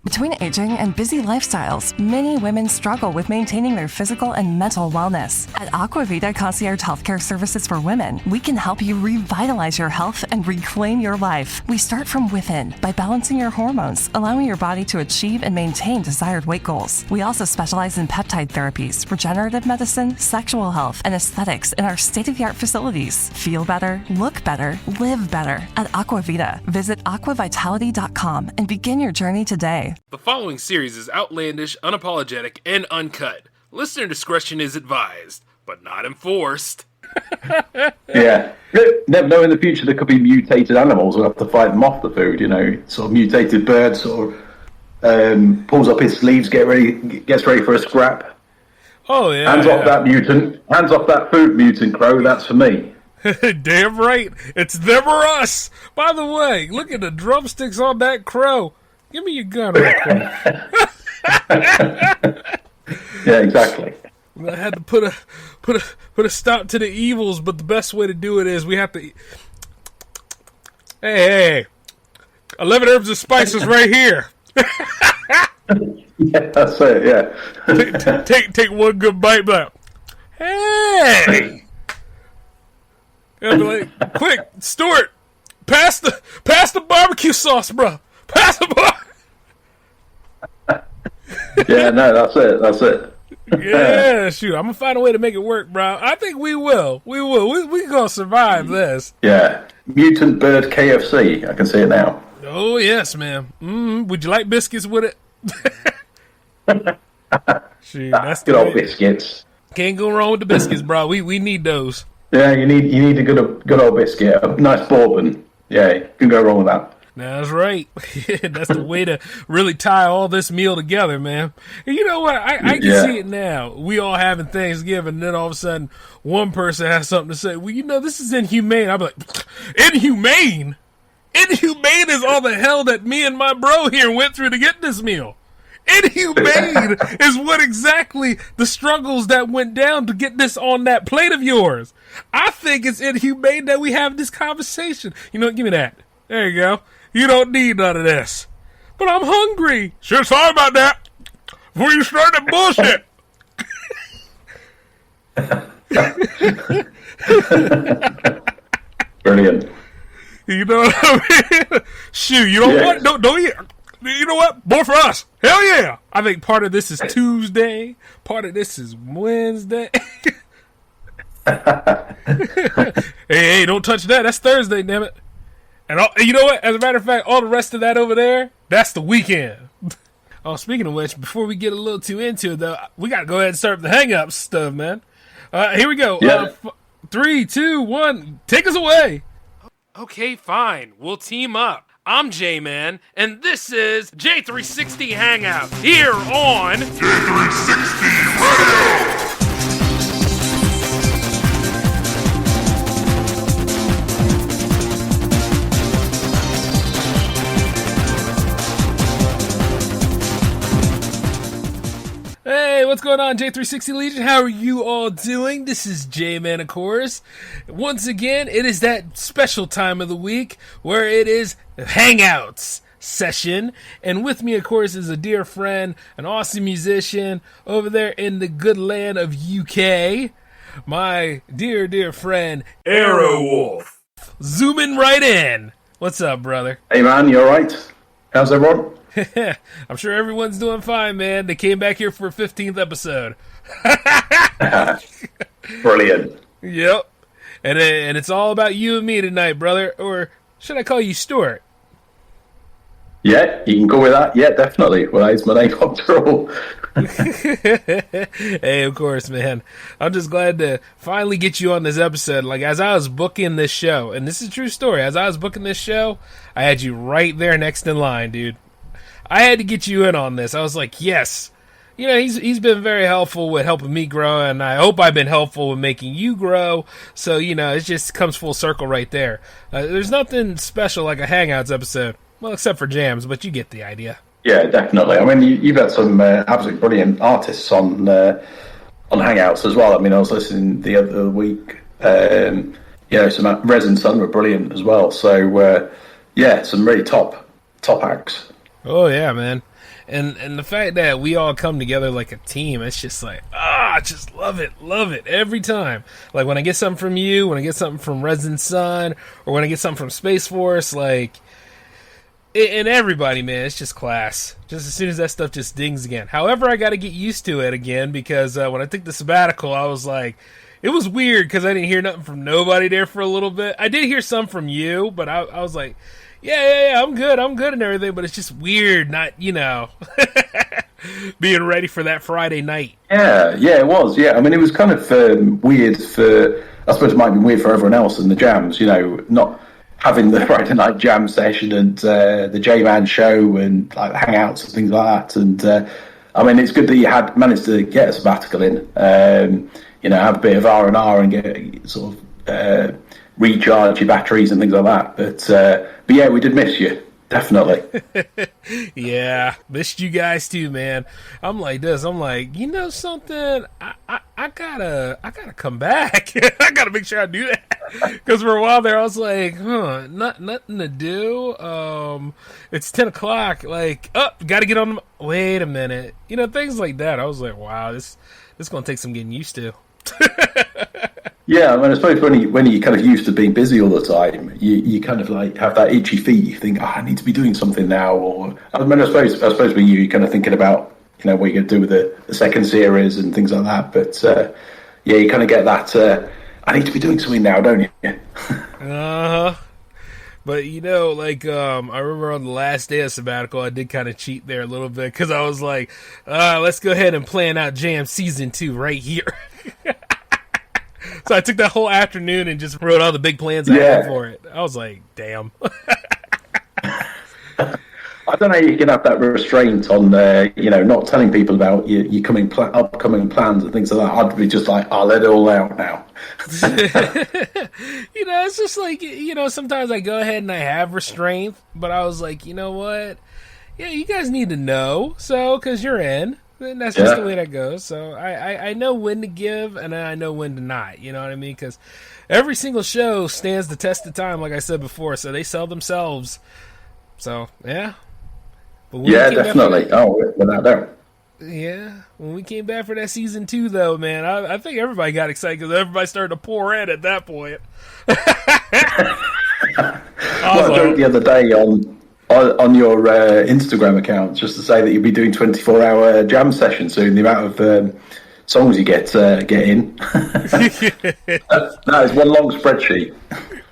Between aging and busy lifestyles, many women struggle with maintaining their physical and mental wellness. At Aquavita Concierge Healthcare Services for Women, we can help you revitalize your health and reclaim your life. We start from within by balancing your hormones, allowing your body to achieve and maintain desired weight goals. We also specialize in peptide therapies, regenerative medicine, sexual health, and aesthetics in our state-of-the-art facilities. Feel better, look better, live better. At Aquavita, visit aquavitality.com and begin your journey today. The following series is outlandish, unapologetic, and uncut. Listener discretion is advised, but not enforced. Yeah. Never know, in the future there could be mutated animals. We'll have to fight them off the food, you know. Sort of mutated bird sort of pulls up his sleeves, gets ready for a scrap. Oh, yeah. Hands off that mutant. Hands off that food mutant, Crow. That's for me. Damn right. It's them or us. By the way, look at the drumsticks on that crow. Give me your gun right quick. Yeah, exactly. I had to put a stop to the evils, but the best way to do it is we have to. Hey, 11 herbs and spices right here. Yeah, that's it. Yeah. Take one good bite, but hey, and be like, quick, Stuart, pass the barbecue sauce, bro. Pass the bar. Yeah, no, that's it. Yeah, shoot, I'm gonna find a way to make it work, bro. I think we will. We gonna survive this. Yeah, mutant bird KFC. I can see it now. Oh yes, man. Would you like biscuits with it? Shoot, that's good old biscuits. Can't go wrong with the biscuits, bro. We need those. Yeah, you need a good old biscuit, a nice bourbon. Yeah, you can go wrong with that. That's right. That's the way to really tie all this meal together, man. And you know what? I can see it now. We all having Thanksgiving, and then all of a sudden, one person has something to say. Well, you know, this is inhumane. I'm like, inhumane? Inhumane is all the hell that me and my bro here went through to get this meal. Inhumane is what exactly the struggles that went down to get this on that plate of yours. I think it's inhumane that we have this conversation. You know what? Give me that. There you go. You don't need none of this. But I'm hungry. Sure, sorry about that. Before you start that bullshit. Brilliant. You know what I mean? Shoot, you know what? Don't you? You know what? More for us. Hell yeah. I think part of this is Tuesday. Part of this is Wednesday. Hey, don't touch that. That's Thursday, damn it. And you know what? As a matter of fact, all the rest of that over there, that's the weekend. Oh, speaking of which, before we get a little too into it, though, we got to go ahead and start the hang-up stuff, man. Here we go. Yeah. 3, 2, 1. Take us away. Okay, fine. We'll team up. I'm J-Man, and this is J360 Hangout here on J360 Radio! Hey, what's going on, J360 Legion? How are you all doing? This is J-Man, of course. Once again, it is that special time of the week where it is Hangouts session. And with me, of course, is a dear friend, an awesome musician over there in the good land of UK. My dear friend, Aerowolf. Zooming right in. What's up, brother? Hey, man, you all right? How's everyone? I'm sure everyone's doing fine, man. They came back here for a 15th episode. Brilliant. Yep. And it's all about you and me tonight, brother. Or should I call you Stuart? Yeah, you can go with that. Yeah, definitely. Well, it's my name after all. Hey, of course, man. I'm just glad to finally get you on this episode. Like, as I was booking this show, and this is a true story, as I was booking this show, I had you right there next in line, dude. I had to get you in on this. I was like, yes. You know, he's been very helpful with helping me grow, and I hope I've been helpful with making you grow. So, you know, it just comes full circle right there. There's nothing special like a Hangouts episode. Well, except for jams, but you get the idea. Yeah, definitely. I mean, you've had some absolutely brilliant artists on Hangouts as well. I mean, I was listening the other week. You know, some Resin Sun were brilliant as well. So, yeah, some really top acts. Oh, yeah, man. And the fact that we all come together like a team, it's just like, I just love it every time. Like when I get something from you, when I get something from Resident Sun, or when I get something from Space Force, like, and everybody, man, it's just class. Just as soon as that stuff just dings again. However, I got to get used to it again, because when I took the sabbatical, I was like, it was weird because I didn't hear nothing from nobody there for a little bit. I did hear some from you, but I was like, yeah, I'm good and everything, but it's just weird not, being ready for that Friday night. Yeah, it was, yeah. I mean, it was kind of weird for, I suppose it might be weird for everyone else in the jams, not having the Friday night jam session and the J-Man show and like hangouts and things like that. And, I mean, it's good that you had managed to get a sabbatical in, have a bit of R&R and get sort of recharge your batteries and things like that. But yeah, we did miss you, definitely. Yeah, missed you guys too, man. I'm like this. I'm like, something? I gotta come back. I gotta make sure I do that. Because for a while there, I was like, nothing to do. It's 10 o'clock. Like, gotta get on. Wait a minute. Things like that. I was like, wow, this is gonna take some getting used to. Yeah, I mean, I suppose when you kind of used to being busy all the time, you kind of like have that itchy feet. You think, I need to be doing something now. Or I mean, I suppose with you're kind of thinking about what you're going to do with the second series and things like that. But yeah, you kind of get that. I need to be doing something now, don't you? But I remember on the last day of sabbatical, I did kind of cheat there a little bit because I was like, let's go ahead and plan out Jam Season 2 right here. So I took that whole afternoon and just wrote all the big plans I had for it. I was like, damn. I don't know how you can have that restraint on, not telling people about your upcoming plans and things like that. I'd be just like, I'll let it all out now. It's just like, sometimes I go ahead and I have restraint, but I was like, you know what? Yeah, you guys need to know, because you're in. And that's just the way that goes. So I know when to give and I know when to not. You know what I mean? Because every single show stands the test of time, like I said before. So they sell themselves. So, yeah. But definitely. Without doubt. Yeah. When we came back for that Season 2, though, man, I think everybody got excited because everybody started to pour in at that point. I joked the other day on your Instagram account just to say that you'll be doing 24-hour jam sessions soon. The amount of songs you get in. That is one long spreadsheet.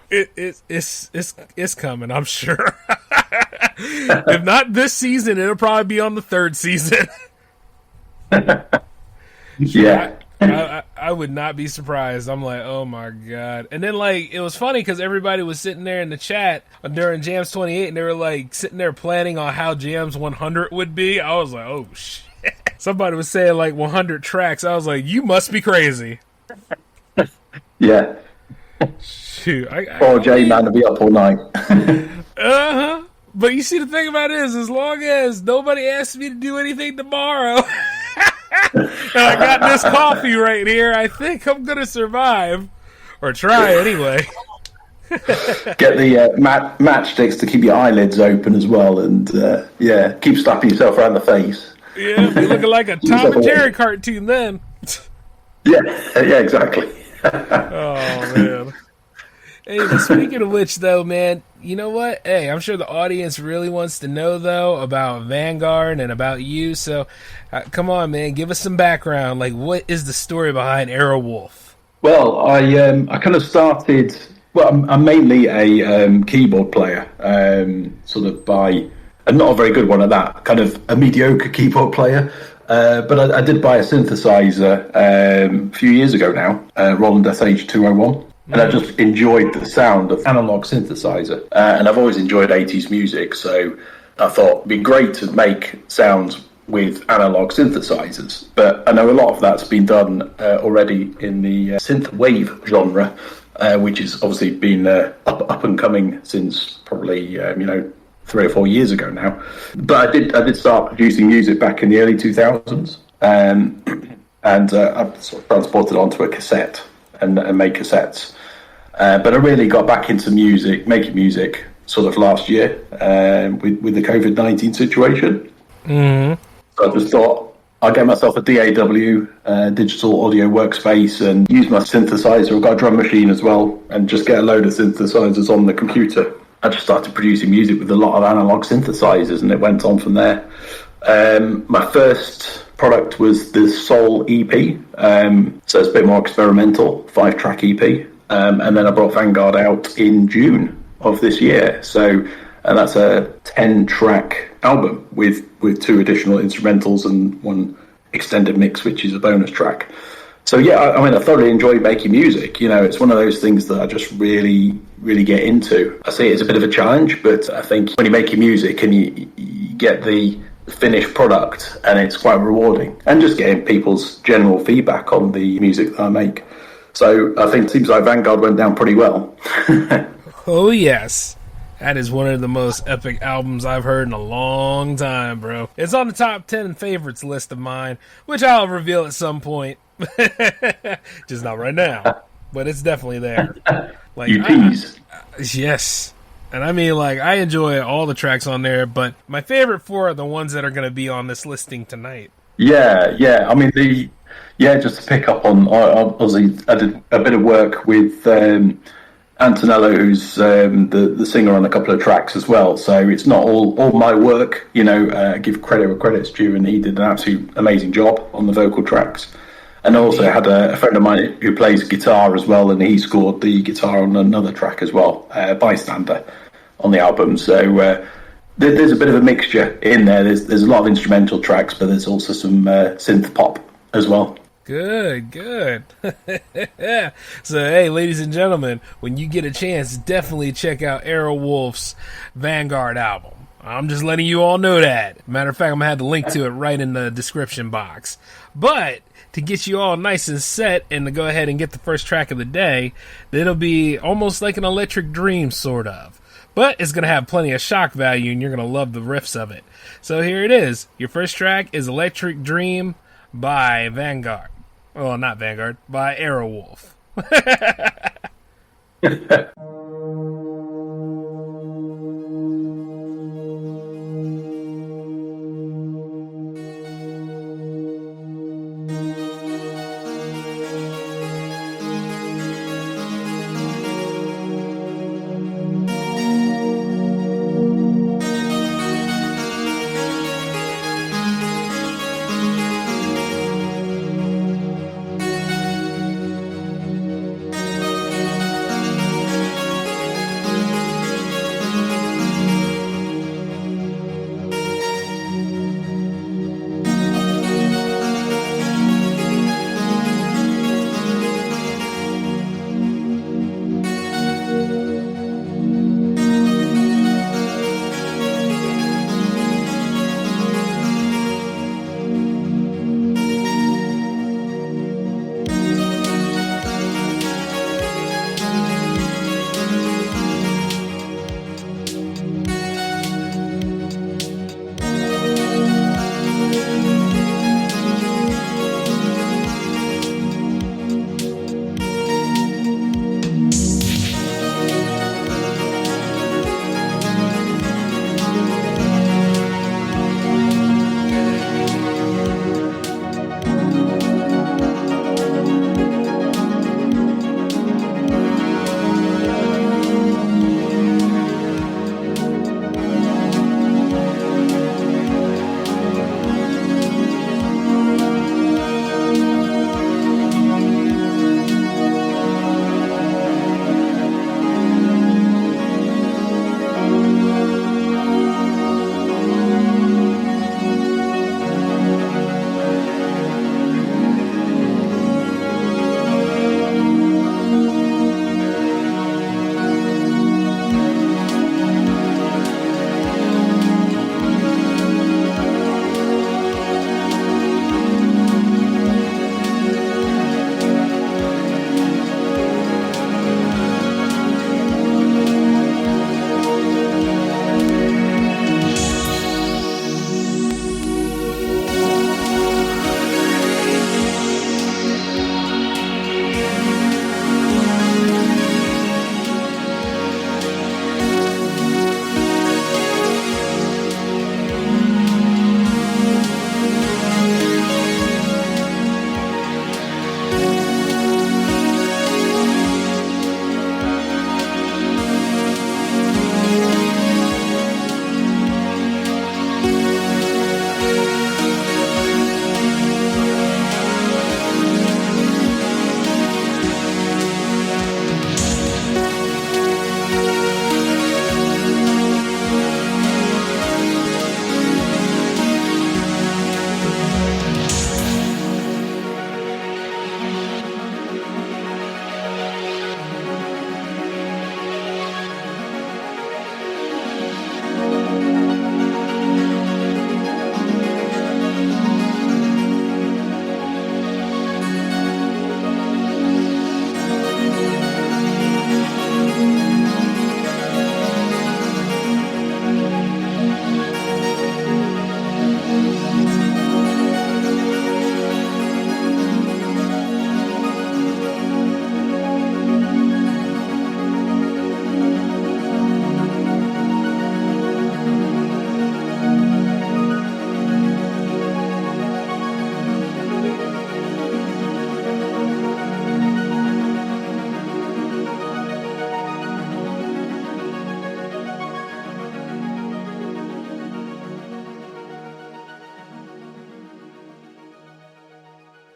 It's coming, I'm sure. If not this season, it'll probably be on the third season. Yeah. I would not be surprised. I'm like, oh my god. And then it was funny because everybody was sitting there in the chat during Jams 28 and they were sitting there planning on how Jams 100 would be. I was like, oh shit. Somebody was saying 100 tracks. I was like, you must be crazy. Yeah. Shoot. Poor J-Man to be up all night. But you see, the thing about it is, as long as nobody asks me to do anything tomorrow, and I got this coffee right here, I think I'm going to survive. Or try, anyway. Get the matchsticks to keep your eyelids open as well, and, keep slapping yourself around the face. Yeah, you're looking like a Tom and Jerry cartoon then. Yeah, exactly. Oh, man. Hey, but speaking of which, though, man, you know what? Hey, I'm sure the audience really wants to know, though, about Vanguard and about you. So, come on, man, give us some background. What is the story behind Aerowolf? Well, I kind of started. Well, I'm mainly a keyboard player, sort of by, and not a very good one at that, kind of a mediocre keyboard player. But I did buy a synthesizer a few years ago now, Roland SH201. And I just enjoyed the sound of analog synthesizer. And I've always enjoyed 80s music, so I thought it'd be great to make sounds with analog synthesizers. But I know a lot of that's been done already in the synth wave genre, which has obviously been up and coming since probably 3 or 4 years ago now. But I did start producing music back in the early 2000s, and I sort of transported onto a cassette and made cassettes. But I really got back into making music, sort of last year with the COVID-19 situation. Mm-hmm. So I just thought I'll get myself a DAW, digital audio workspace, and use my synthesizer. I've got a drum machine as well, and just get a load of synthesizers on the computer. I just started producing music with a lot of analog synthesizers, and it went on from there. My first product was the Soul EP, so it's a bit more experimental, 5-track EP. And then I brought Vanguard out in June of this year. And that's a 10-track album with 2 additional instrumentals and 1 extended mix, which is a bonus track. So yeah, I thoroughly enjoy making music. You know, it's one of those things that I just really, really get into. I see it as a bit of a challenge, but I think when you're making music and you get the finished product, and it's quite rewarding, and just getting people's general feedback on the music that I make. So I think it seems like Vanguard went down pretty well. Oh yes, that is one of the most epic albums I've heard in a long time, bro. It's on the top 10 favorites list of mine, which I'll reveal at some point. Just not right now, but it's definitely there. Like, you tease. Yes. And I mean, like, I enjoy all the tracks on there, but my favorite 4 are the ones that are going to be on this listing tonight. Yeah. I mean, just to pick up on, obviously, I did a bit of work with Antonello, who's the singer on a couple of tracks as well. So it's not all my work, you know, give credit where credit's due, and he did an absolute amazing job on the vocal tracks. And I also had a friend of mine who plays guitar as well, and he scored the guitar on another track as well, Bystander, on the album. So there's a bit of a mixture in there. There's a lot of instrumental tracks, but there's also some synth pop as well. Good. So, hey, ladies and gentlemen, when you get a chance, definitely check out Aerowolf's Vanguard album. I'm just letting you all know that. Matter of fact, I'm going to have the link to it right in the description box. But to get you all nice and set and to go ahead and get the first track of the day, it'll be almost like an Electric Dream, sort of. But it's going to have plenty of shock value, and you're going to love the riffs of it. So here it is. Your first track is Electric Dream by Vanguard. Well, not Vanguard, by Aerowolf.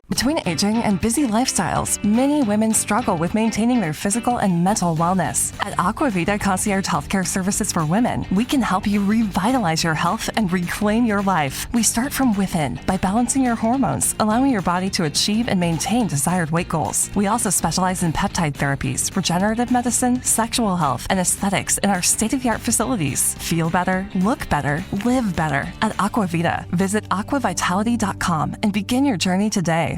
Between aging and busy lifestyles, many women struggle with maintaining their physical and mental wellness. At Aquavita Concierge Healthcare Services for Women, we can help you revitalize your health and reclaim your life. We start from within by balancing your hormones, allowing your body to achieve and maintain desired weight goals. We also specialize in peptide therapies, regenerative medicine, sexual health, and aesthetics in our state-of-the-art facilities. Feel better, look better, live better at Aquavita. Visit aquavitality.com and begin your journey today.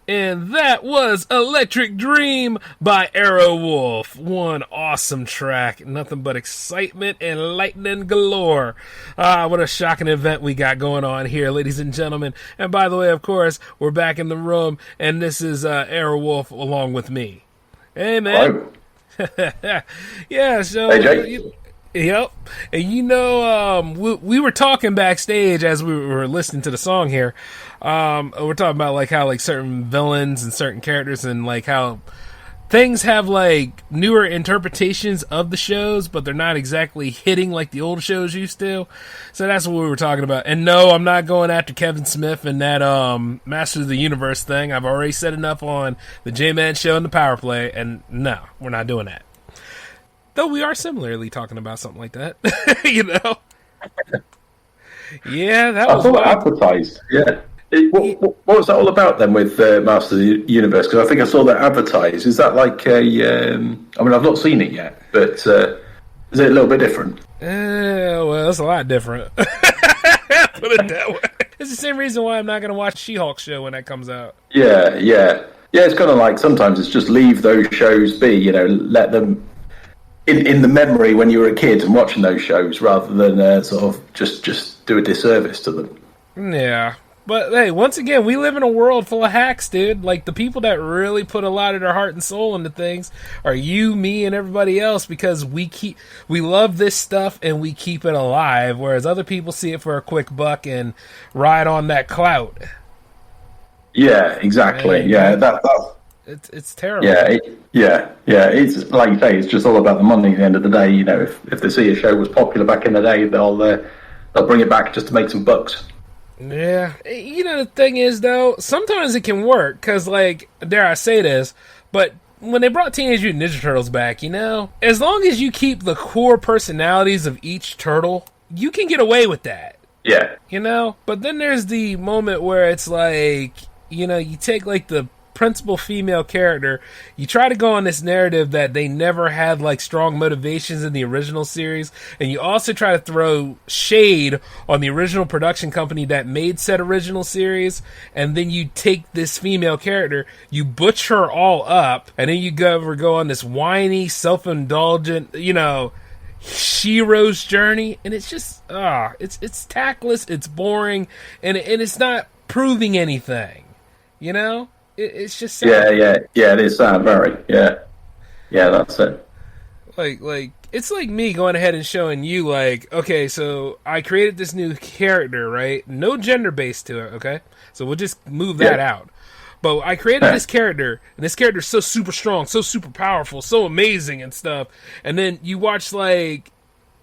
And that was Electric Dream by Aerowolf. One awesome track. Nothing but excitement and lightning galore. What a shocking event we got going on here, ladies and gentlemen. And by the way, of course, we're back in the room, and this is Aerowolf along with me. Hey, man. Yeah, so... Hey, Jake. Yep. And we were talking backstage as we were listening to the song here. We're talking about like how like certain villains and certain characters and like how things have like newer interpretations of the shows, but they're not exactly hitting like the old shows used to. So that's what we were talking about. And no, I'm not going after Kevin Smith and that Masters of the Universe thing. I've already said enough on the J-Man show and the Power Play, and no, we're not doing that. Though we are similarly talking about something like that, you know. Yeah, that was advertised. Yeah. What was that all about then with Masters of the Universe? Because I think I saw that advertised. Is that like a... I mean, I've not seen it yet, but is it a little bit different? Well, it's a lot different. Put it that way. It's the same reason why I'm not going to watch She-Hulk show when that comes out. Yeah. Yeah, it's kind of like sometimes it's just leave those shows be, you know, let them... In the memory when you were a kid and watching those shows, rather than sort of just do a disservice to them. Yeah, but hey, once again, we live in a world full of hacks, dude. Like the people that really put a lot of their heart and soul into things are you, me, and everybody else because we love this stuff and we keep it alive. Whereas other people see it for a quick buck and ride on that clout. Yeah, exactly. And, yeah, It's terrible. Yeah. It's like you say, it's just all about the money at the end of the day. You know, if they see a show was popular back in the day, they'll bring it back just to make some bucks. Yeah. You know, the thing is, though, sometimes it can work, because, like, dare I say this, but when they brought Teenage Mutant Ninja Turtles back, you know, as long as you keep the core personalities of each turtle, you can get away with that. Yeah. You know? But then there's the moment where it's like, you know, you take, like, the principal female character, you try to go on this narrative that they never had like strong motivations in the original series, and you also try to throw shade on the original production company that made said original series, and then you take this female character, you butch her all up, and then you go on this whiny, self-indulgent, you know, hero's journey, and it's just it's tactless, it's boring, and it's not proving anything, you know. It's just sad. Yeah. It is sad, very. Yeah. That's it. Like it's like me going ahead and showing you, like, okay, so I created this new character, right? No gender base to it, okay? So we'll just move that out. But I created this character, and this character is so super strong, so super powerful, so amazing and stuff. And then you watch like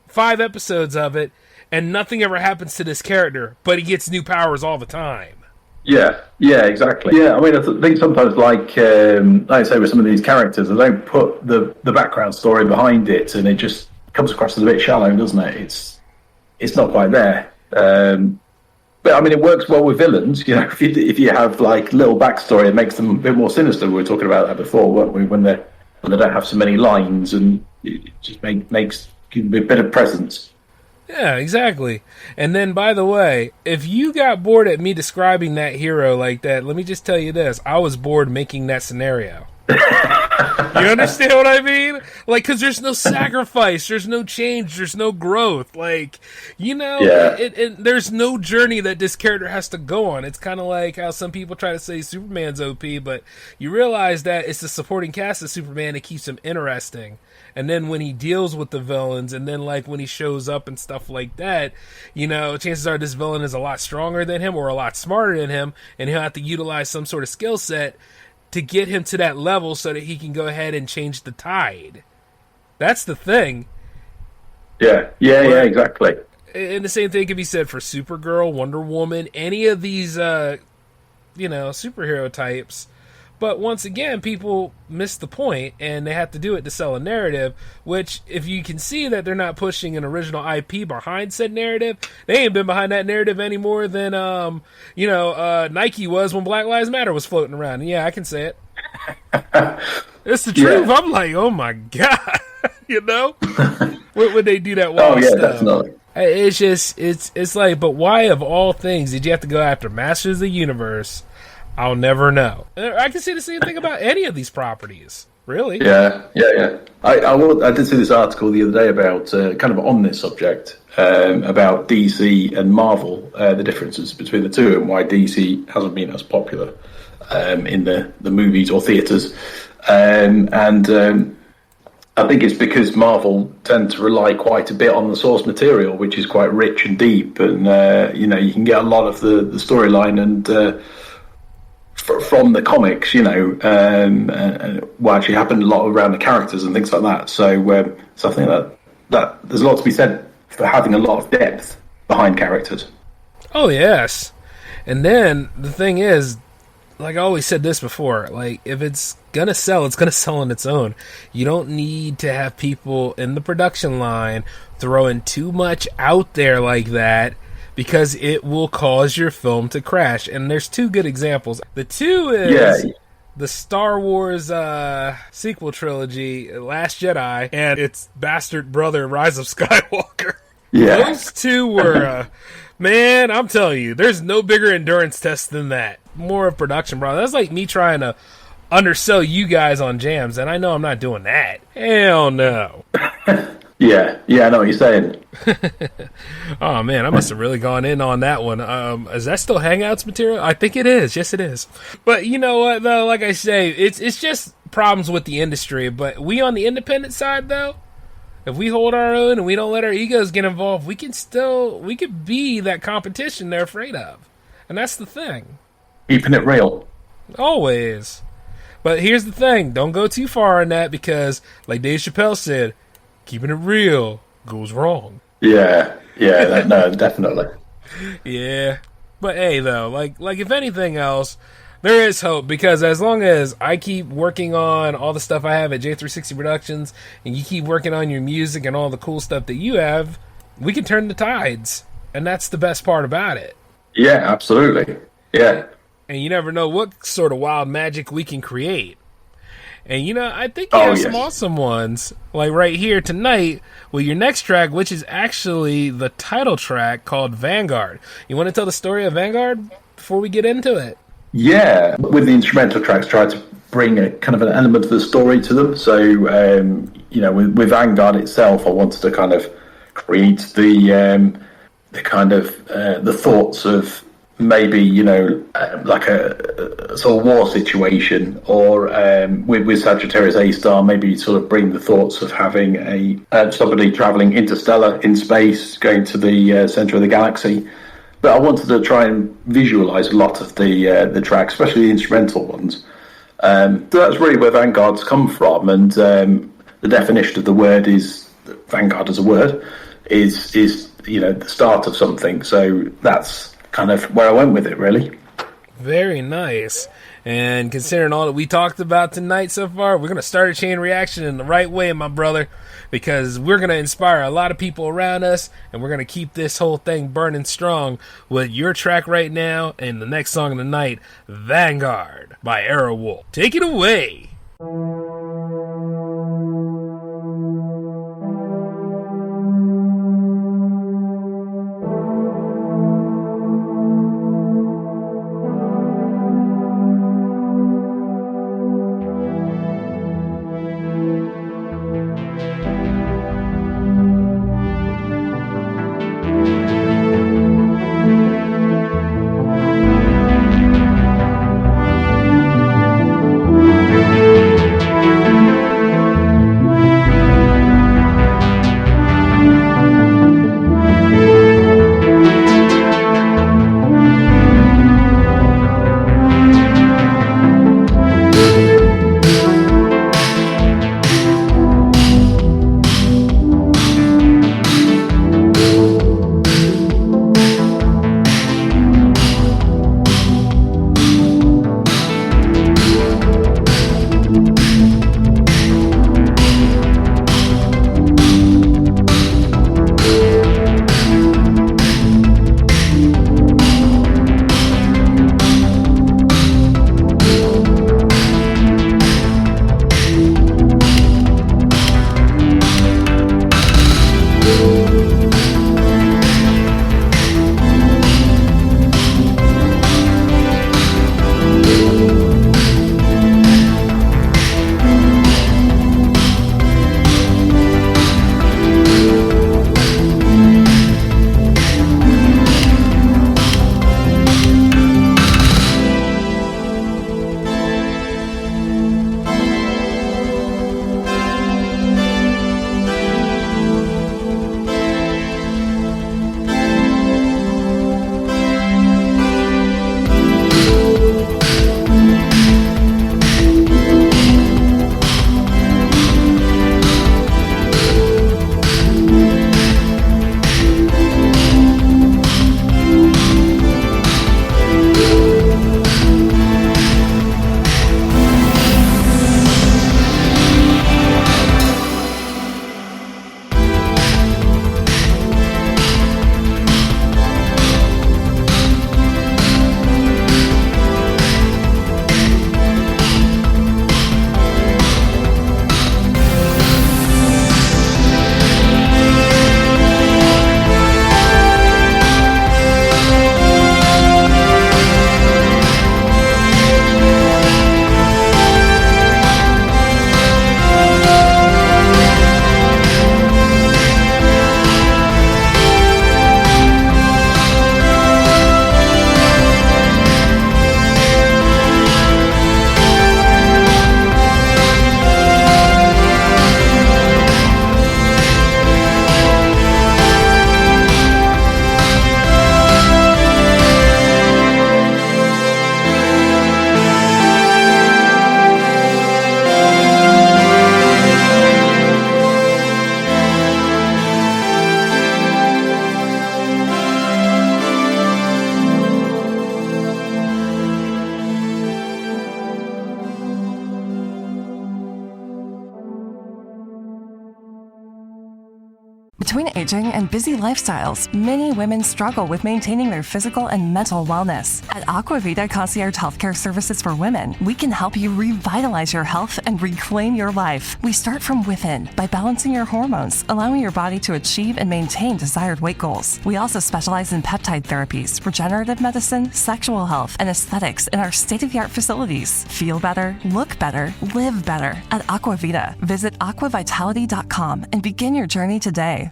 5 episodes of it, and nothing ever happens to this character, but he gets new powers all the time. Yeah, exactly. Yeah, I mean, I think sometimes, like I say, with some of these characters, they don't put the background story behind it, and it just comes across as a bit shallow, doesn't it? It's not quite there. But I mean, it works well with villains. You know, if you have like little backstory, it makes them a bit more sinister. We were talking about that before, weren't we? When they don't have so many lines, and it just makes a bit of presence. Yeah, exactly. And then, by the way, if you got bored at me describing that hero like that, let me just tell you this. I was bored making that scenario. You understand what I mean? Like, because there's no sacrifice, there's no change, there's no growth. Like, you know, there's no journey that this character has to go on. It's kind of like how some people try to say Superman's OP, but you realize that it's the supporting cast of Superman that keeps him interesting. And then when he deals with the villains, and then like when he shows up and stuff like that, you know, chances are this villain is a lot stronger than him or a lot smarter than him, and he'll have to utilize some sort of skill set to get him to that level so that he can go ahead and change the tide. That's the thing. Yeah, exactly. And the same thing can be said for Supergirl, Wonder Woman, any of these superhero types. But once again, people miss the point, and they have to do it to sell a narrative, which, if you can see that they're not pushing an original IP behind said narrative, they ain't been behind that narrative any more than, Nike was when Black Lives Matter was floating around. And yeah, I can say it. It's the truth. Yeah. I'm like, oh my God. What would they do that wild stuff? Definitely. It's just, it's like, but why of all things did you have to go after Masters of the Universe? I'll never know. I can say the same thing about any of these properties, really. Yeah. I did see this article the other day about, kind of on this subject, about DC and Marvel, the differences between the two and why DC hasn't been as popular in the movies or theatres. I think it's because Marvel tend to rely quite a bit on the source material, which is quite rich and deep, and you can get a lot of the storyline and from the comics, what actually happened a lot around the characters and things like that. So I think that there's a lot to be said for having a lot of depth behind characters. Oh yes, and then the thing is, like I always said this before, like if it's gonna sell, it's gonna sell on its own. You don't need to have people in the production line throwing too much out there like that, because it will cause your film to crash. And there's two good examples. The two is the Star Wars sequel trilogy, Last Jedi, and its bastard brother, Rise of Skywalker. Yeah. Those two were, man, I'm telling you, there's no bigger endurance test than that. More of production, bro. That's like me trying to undersell you guys on jams, and I know I'm not doing that. Hell no. Yeah, I know what you're saying. Oh man, I must have really gone in on that one. Is that still Hangouts material? I think it is. Yes, it is. But you know what, though? Like I say, it's just problems with the industry. But we on the independent side, though, if we hold our own and we don't let our egos get involved, we could be that competition they're afraid of, and that's the thing. Keeping it real, always. But here's the thing: don't go too far on that, because, like Dave Chappelle said, keeping it real goes wrong. Yeah, no, definitely. Yeah, but hey, though, like if anything else, there is hope, because as long as I keep working on all the stuff I have at J360 Productions, and you keep working on your music and all the cool stuff that you have, we can turn the tides, and that's the best part about it. Yeah, absolutely. Yeah. And you never know what sort of wild magic we can create. And, I think you have some awesome ones, like right here tonight with your next track, which is actually the title track called Vanguard. You want to tell the story of Vanguard before we get into it? Yeah, with the instrumental tracks, try to bring a kind of an element of the story to them. So, with Vanguard itself, I wanted to kind of create the kind of the thoughts of maybe, like a sort of war situation, or with Sagittarius A-star, maybe sort of bring the thoughts of having somebody traveling interstellar in space, going to the center of the galaxy. But I wanted to try and visualize a lot of the tracks, especially the instrumental ones. So that's really where Vanguard's come from, and the definition of the word is, Vanguard as a word, is the start of something. So that's kind of where I went with it, really. Very nice. And considering all that we talked about tonight so far, we're going to start a chain reaction in the right way, my brother, because we're going to inspire a lot of people around us, and we're going to keep this whole thing burning strong with your track right now and the next song of the night, Vanguard by Aerowolf. Take it away. Between aging and busy lifestyles, many women struggle with maintaining their physical and mental wellness. At Aquavita Concierge Healthcare Services for Women, we can help you revitalize your health and reclaim your life. We start from within by balancing your hormones, allowing your body to achieve and maintain desired weight goals. We also specialize in peptide therapies, regenerative medicine, sexual health, and aesthetics in our state-of-the-art facilities. Feel better, look better, live better at Aquavita. Visit aquavitality.com and begin your journey today.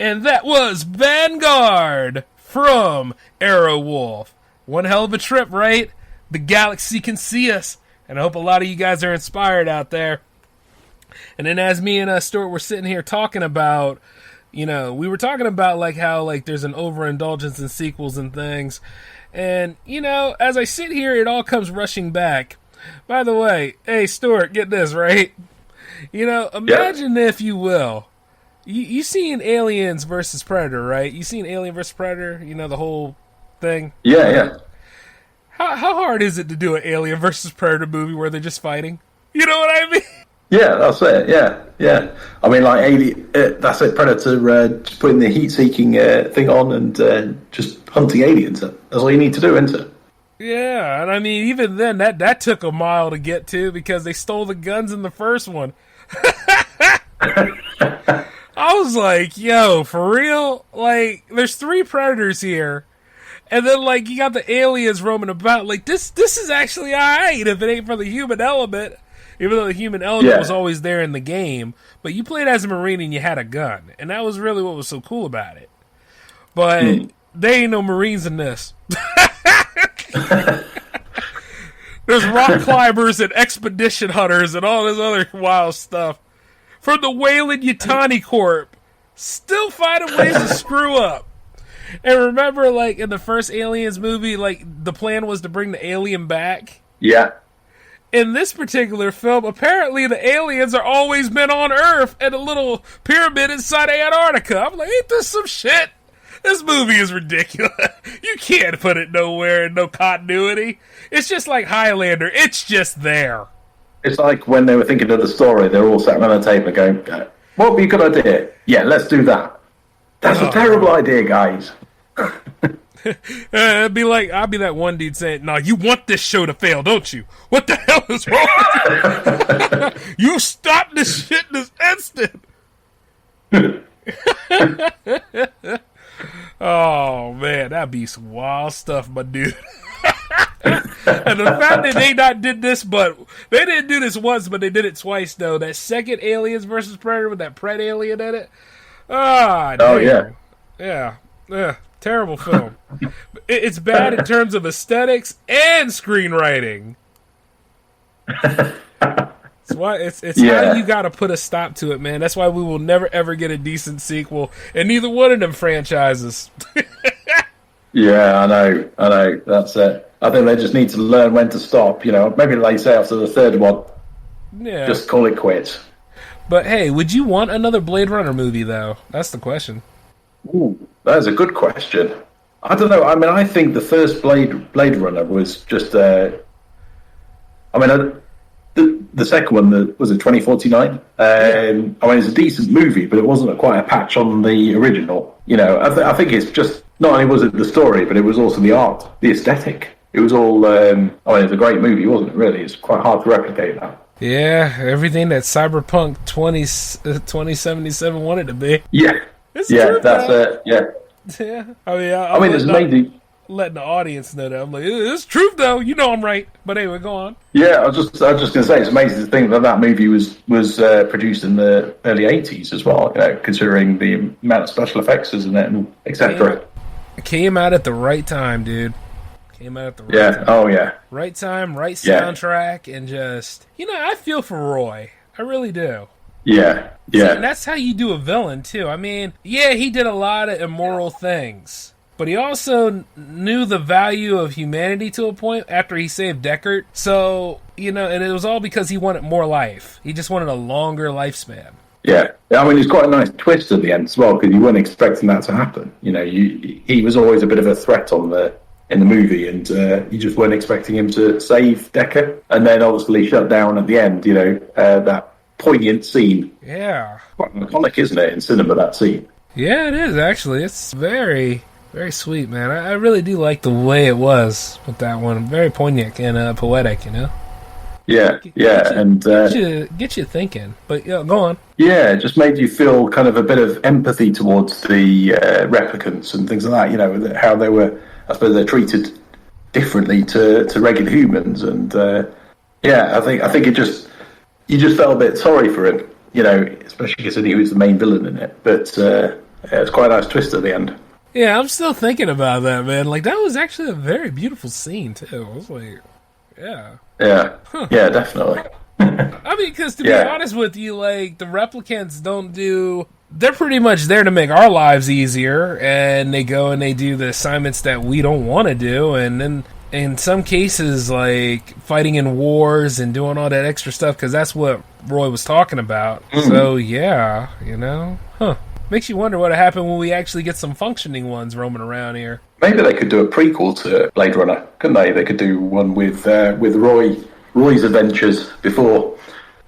And that was Vanguard from Aerowolf. One hell of a trip, right? The galaxy can see us. And I hope a lot of you guys are inspired out there. And then as me and Stuart were sitting here talking about, we were talking about like how like there's an overindulgence in sequels and things. And, as I sit here, it all comes rushing back. By the way, hey, Stuart, get this, right? Imagine if you will. You seen Aliens versus Predator, right? You seen Alien versus Predator? The whole thing? Yeah. How hard is it to do an Alien versus Predator movie where they're just fighting? You know what I mean? Yeah, that's it. Yeah. I mean, like Alien, that's it. Predator, just putting the heat-seeking thing on and just hunting aliens. That's all you need to do, isn't it? Yeah, and I mean, even then, that took a mile to get to because they stole the guns in the first one. I was like, yo, for real? Like, there's 3 predators here. And then, like, you got the aliens roaming about. Like, this is actually alright if it ain't for the human element. Even though the human element was always there in the game. But you played as a Marine and you had a gun. And that was really what was so cool about it. But there ain't no Marines in this. There's rock climbers and expedition hunters and all this other wild stuff. From the Weyland Yutani Corp. Still finding ways to screw up. And remember, like, in the first Aliens movie, like, the plan was to bring the alien back? Yeah. In this particular film, apparently the aliens are always been on Earth at a little pyramid inside Antarctica. I'm like, ain't this some shit? This movie is ridiculous. You can't put it nowhere in no continuity. It's just like Highlander. It's just there. It's like when they were thinking of the story, they were all sat around the table going, what would be a good idea? Yeah, let's do that. That's a terrible idea, guys. I'd be that one dude saying, "No, you want this show to fail, don't you? What the hell is wrong with you? You stop this shit this instant." Oh man, that'd be some wild stuff, my dude. And the fact that they not did this, but they didn't do this once, but they did it twice though. That second Aliens versus Predator with that Pred alien in it. Yeah. Terrible film. It's bad in terms of aesthetics and screenwriting. That's why it's how you got to put a stop to it, man. That's why we will never ever get a decent sequel in neither one of them franchises. Yeah, I know. That's it. I think they just need to learn when to stop. Maybe like say after the third one, just call it quits. But hey, would you want another Blade Runner movie though? That's the question. Ooh, that is a good question. I don't know. I mean, I think the first Blade Runner was just. The second one was it 2049. I mean, it's a decent movie, but it wasn't quite a patch on the original. I think it's just not only was it the story, but it was also the art, the aesthetic. It was all. It's a great movie, wasn't it? Really, it's quite hard to replicate that. Yeah, everything that Cyberpunk 2077 wanted to be. Yeah. It's true, that's it. Yeah. Yeah. I mean, it's amazing. Letting the audience know that. I'm like, it's truth though. I'm right. But anyway, go on. Yeah, I was just going to say, it's amazing to think that movie was produced in the early 80s as well, considering the amount of special effects, isn't it, and etc. It came out at the right time, dude. Came out at the right time. Oh yeah. Right time, right soundtrack, and just, I feel for Roy. I really do. Yeah. See, and that's how you do a villain, too. I mean, he did a lot of immoral things. But he also knew the value of humanity to a point after he saved Deckard. So, and it was all because he wanted more life. He just wanted a longer lifespan. Yeah. I mean, it's quite a nice twist at the end as well, because you weren't expecting that to happen. He was always a bit of a threat in the movie, and you just weren't expecting him to save Deckard. And then obviously shut down at the end, that poignant scene. Yeah. Quite iconic, isn't it, in cinema, that scene? Yeah, it is, actually. It's very, very sweet, man. I really do like the way it was with that one. Very poignant and poetic, you know? Yeah, Get you thinking. But, go on. Yeah, it just made you feel kind of a bit of empathy towards the replicants and things like that, you know, how they were, I suppose they're treated differently to regular humans. And, I think it just, you just felt a bit sorry for him, you know, especially considering he was the main villain in it. But it's quite a nice twist at the end. Yeah, I'm still thinking about that, man. Like, that was actually a very beautiful scene, too. I was like, yeah. Yeah, yeah, definitely. I mean, because to be honest with you, like, the replicants they're pretty much there to make our lives easier, and they go and they do the assignments that we don't want to do, and then in some cases, like, fighting in wars and doing all that extra stuff, because that's what Roy was talking about. So, yeah, you know? Makes you wonder what happened when we actually get some functioning ones roaming around here. Maybe they could do a prequel to Blade Runner, couldn't they? They could do one with Roy's adventures before.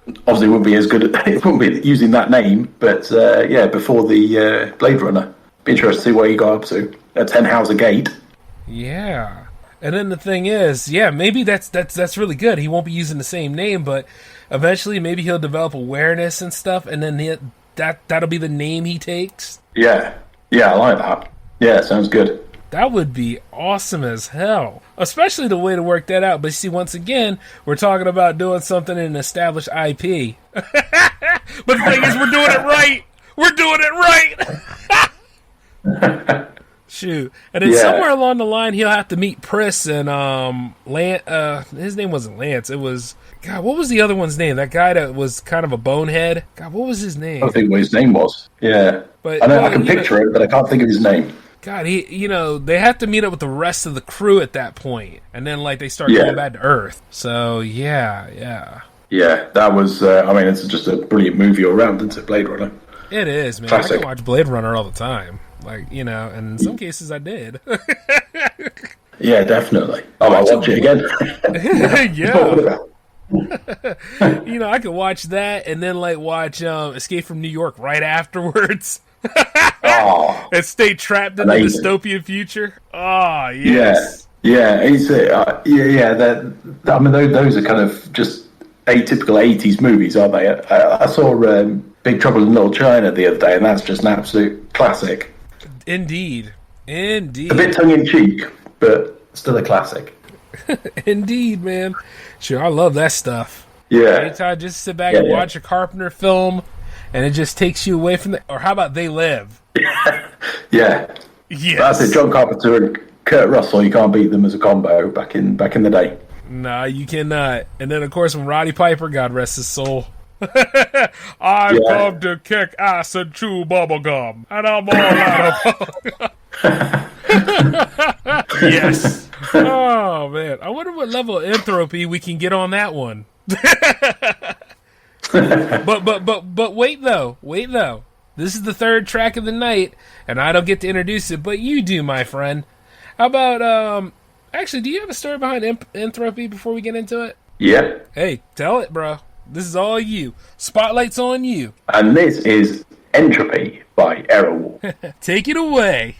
Obviously, it wouldn't be as good. It wouldn't be using that name, but before the Blade Runner. Be interested to see what he got up to at Tenhauser Gate. Yeah, and then the thing is, maybe that's really good. He won't be using the same name, but eventually, maybe he'll develop awareness and stuff, and then that'll be the name he takes. Yeah, I like that. Yeah, sounds good. That would be awesome as hell. Especially the way to work that out. But see, once again, we're talking about doing something in an established IP. But the thing is, we're doing it right. We're doing it right. Shoot. And then somewhere along the line, he'll have to meet Pris and Lance. His name wasn't Lance. It was... God, what was the other one's name? That guy that was kind of a bonehead? God, what was his name? I don't think what his name was. Yeah. But, I know I can picture it, but I can't think of his name. God, they have to meet up with the rest of the crew at that point, and then like they start going back to Earth. So yeah, that was. It's just a brilliant movie all around, isn't it? Blade Runner. It is, man. Classic. I can watch Blade Runner all the time, like and in some cases I did. Yeah, definitely. I might watch it again. Yeah. I could watch that and then like watch Escape from New York right afterwards. And stay trapped in the dystopian future. Oh, yes. Yeah. It's those are kind of just atypical 80s movies, aren't they? I saw Big Trouble in Little China the other day, and that's just an absolute classic. Indeed. A bit tongue-in-cheek, but still a classic. Indeed, man. Sure, I love that stuff. Yeah. Anytime, just sit back and watch a Carpenter film, and it just takes you away from the... Or how about They Live? Yeah. Yes. That's it. John Carpenter and Kurt Russell, you can't beat them as a combo back in the day. Nah, you cannot. And then, of course, when Roddy Piper, God rest his soul, I've come to kick ass and chew bubblegum, and I'm all out of Yes. Oh, man. I wonder what level of entropy we can get on that one. But wait though. This is the third track of the night, and I don't get to introduce it, but you do, my friend. How about actually, do you have a story behind Entropy before we get into it? Yeah. Hey, tell it, bro. This is all you. Spotlight's on you. And this is Entropy by Aerowolf. Take it away.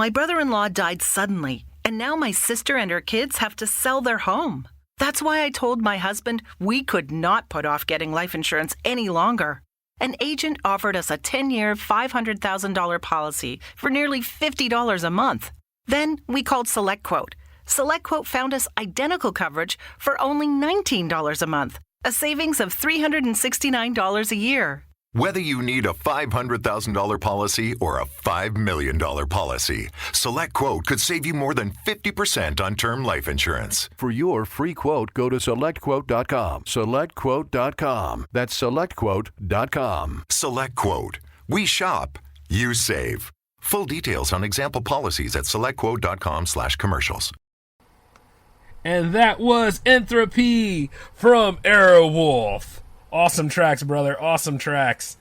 My brother-in-law died suddenly, and now my sister and her kids have to sell their home. That's why I told my husband we could not put off getting life insurance any longer. An agent offered us a 10-year, $500,000 policy for nearly $50 a month. Then we called SelectQuote. SelectQuote found us identical coverage for only $19 a month, a savings of $369 a year. Whether you need a $500,000 policy or a $5 million policy, SelectQuote could save you more than 50% on term life insurance. For your free quote, go to SelectQuote.com. SelectQuote.com. That's SelectQuote.com. SelectQuote. We shop, you save. Full details on example policies at SelectQuote.com/commercials. And that was Entropy from Aerowolf. Awesome tracks, brother. Awesome tracks.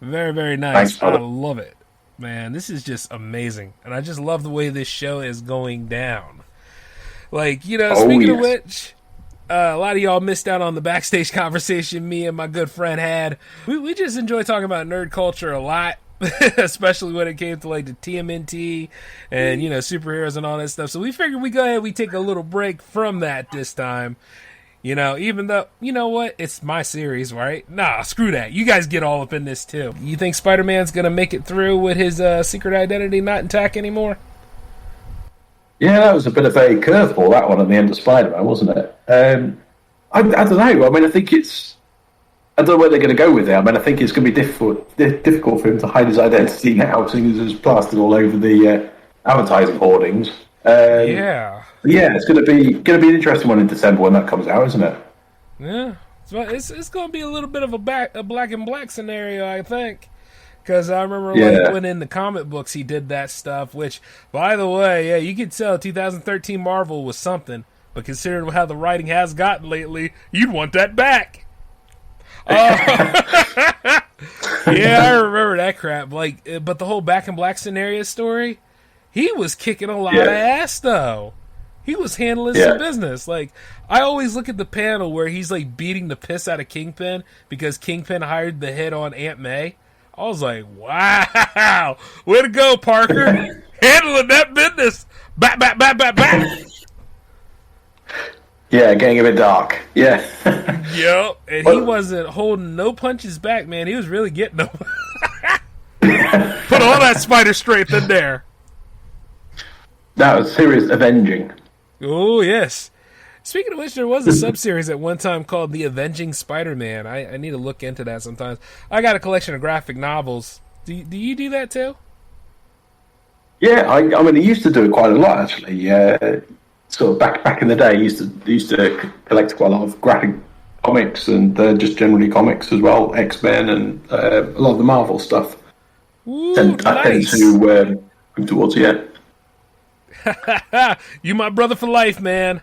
Very, very nice. Thanks, brother. I love it. Man, this is just amazing. And I just love the way this show is going down. Like, speaking of which, a lot of y'all missed out on the backstage conversation me and my good friend had. We just enjoy talking about nerd culture a lot. Especially when it came to like the TMNT and superheroes and all that stuff. So we figured we go ahead, we take a little break from that this time. Even though, what? It's my series, right? Nah, screw that. You guys get all up in this, too. You think Spider-Man's going to make it through with his secret identity not intact anymore? Yeah, that was a bit of a curveball, that one, at the end of Spider-Man, wasn't it? I don't know. I mean, I don't know where they're going to go with it. I mean, I think it's going to be difficult for him to hide his identity now, seeing as it's plastered all over the advertising hoardings. Yeah, it's going to be an interesting one in December when that comes out, isn't it? Yeah, so it's going to be a little bit of a black and black scenario, I think, because I remember when in the comic books he did that stuff. Which, by the way, you could tell 2013 Marvel was something, but considering how the writing has gotten lately, you'd want that back. Yeah, I remember that crap. But the whole Back in Black scenario story, he was kicking a lot of ass though. He was handling some business. Like, I always look at the panel where he's like beating the piss out of Kingpin because Kingpin hired the hit on Aunt May. I was like, wow, way to go, Parker, handling that business. Back. Yeah, getting a bit dark. Yeah. Yep, and he wasn't holding no punches back, man. He was really getting them. Put all that spider strength in there. That was serious avenging. Oh, yes. Speaking of which, there was a sub-series at one time called The Avenging Spider-Man. I need to look into that sometimes. I got a collection of graphic novels. Do you do that too? Yeah, I mean, I used to do it quite a lot, actually. Sort of back in the day, I used to collect quite a lot of graphic comics and just generally comics as well, X-Men and a lot of the Marvel stuff. Ooh, and I tend nice. to move towards You my brother for life, man.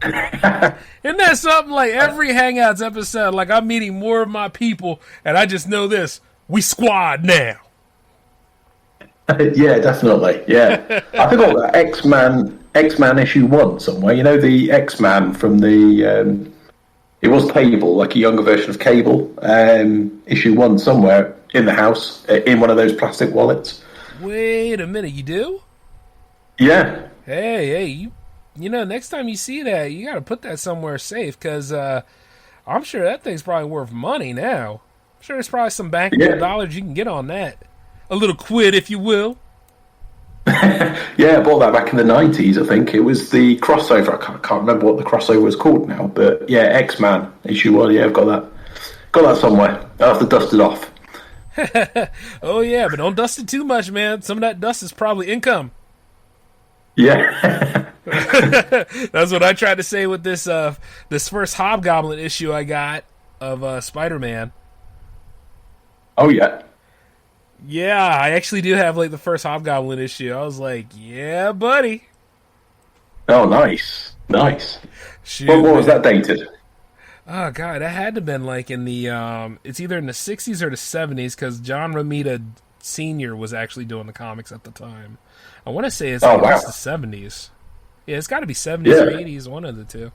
Isn't that something? Like every Hangouts episode, like I'm meeting more of my people, and I just know this: we squad now. Yeah, definitely. Yeah, I think all that X-Man issue 1 somewhere. You know, the X-Man from the it was Cable, like a younger version of Cable. Issue 1 somewhere in the house in one of those plastic wallets. Wait a minute, you do? Yeah. Hey, you know, next time you see that, you got to put that somewhere safe, because I'm sure that thing's probably worth money now. I'm sure there's probably some bankable dollars you can get on that. A little quid, if you will. Yeah, I bought that back in the 90s, I think. It was the crossover. I can't remember what the crossover was called now, but yeah, X-Man issue 1. Yeah, I've got that. Got that somewhere. I'll have to dust it off. Oh, yeah, but don't dust it too much, man. Some of that dust is probably income. Yeah. That's what I tried to say with this first Hobgoblin issue I got of Spider-Man. Oh, yeah. Yeah, I actually do have like the first Hobgoblin issue. I was like, yeah, buddy. Oh, nice. Shoot, what was that dated? Oh, God, that had to have been like in the, it's either in the 60s or the 70s, because John Romita Sr. was actually doing the comics at the time. I want to say it's the 70s. Yeah, it's got to be 70s or 80s, one of the two.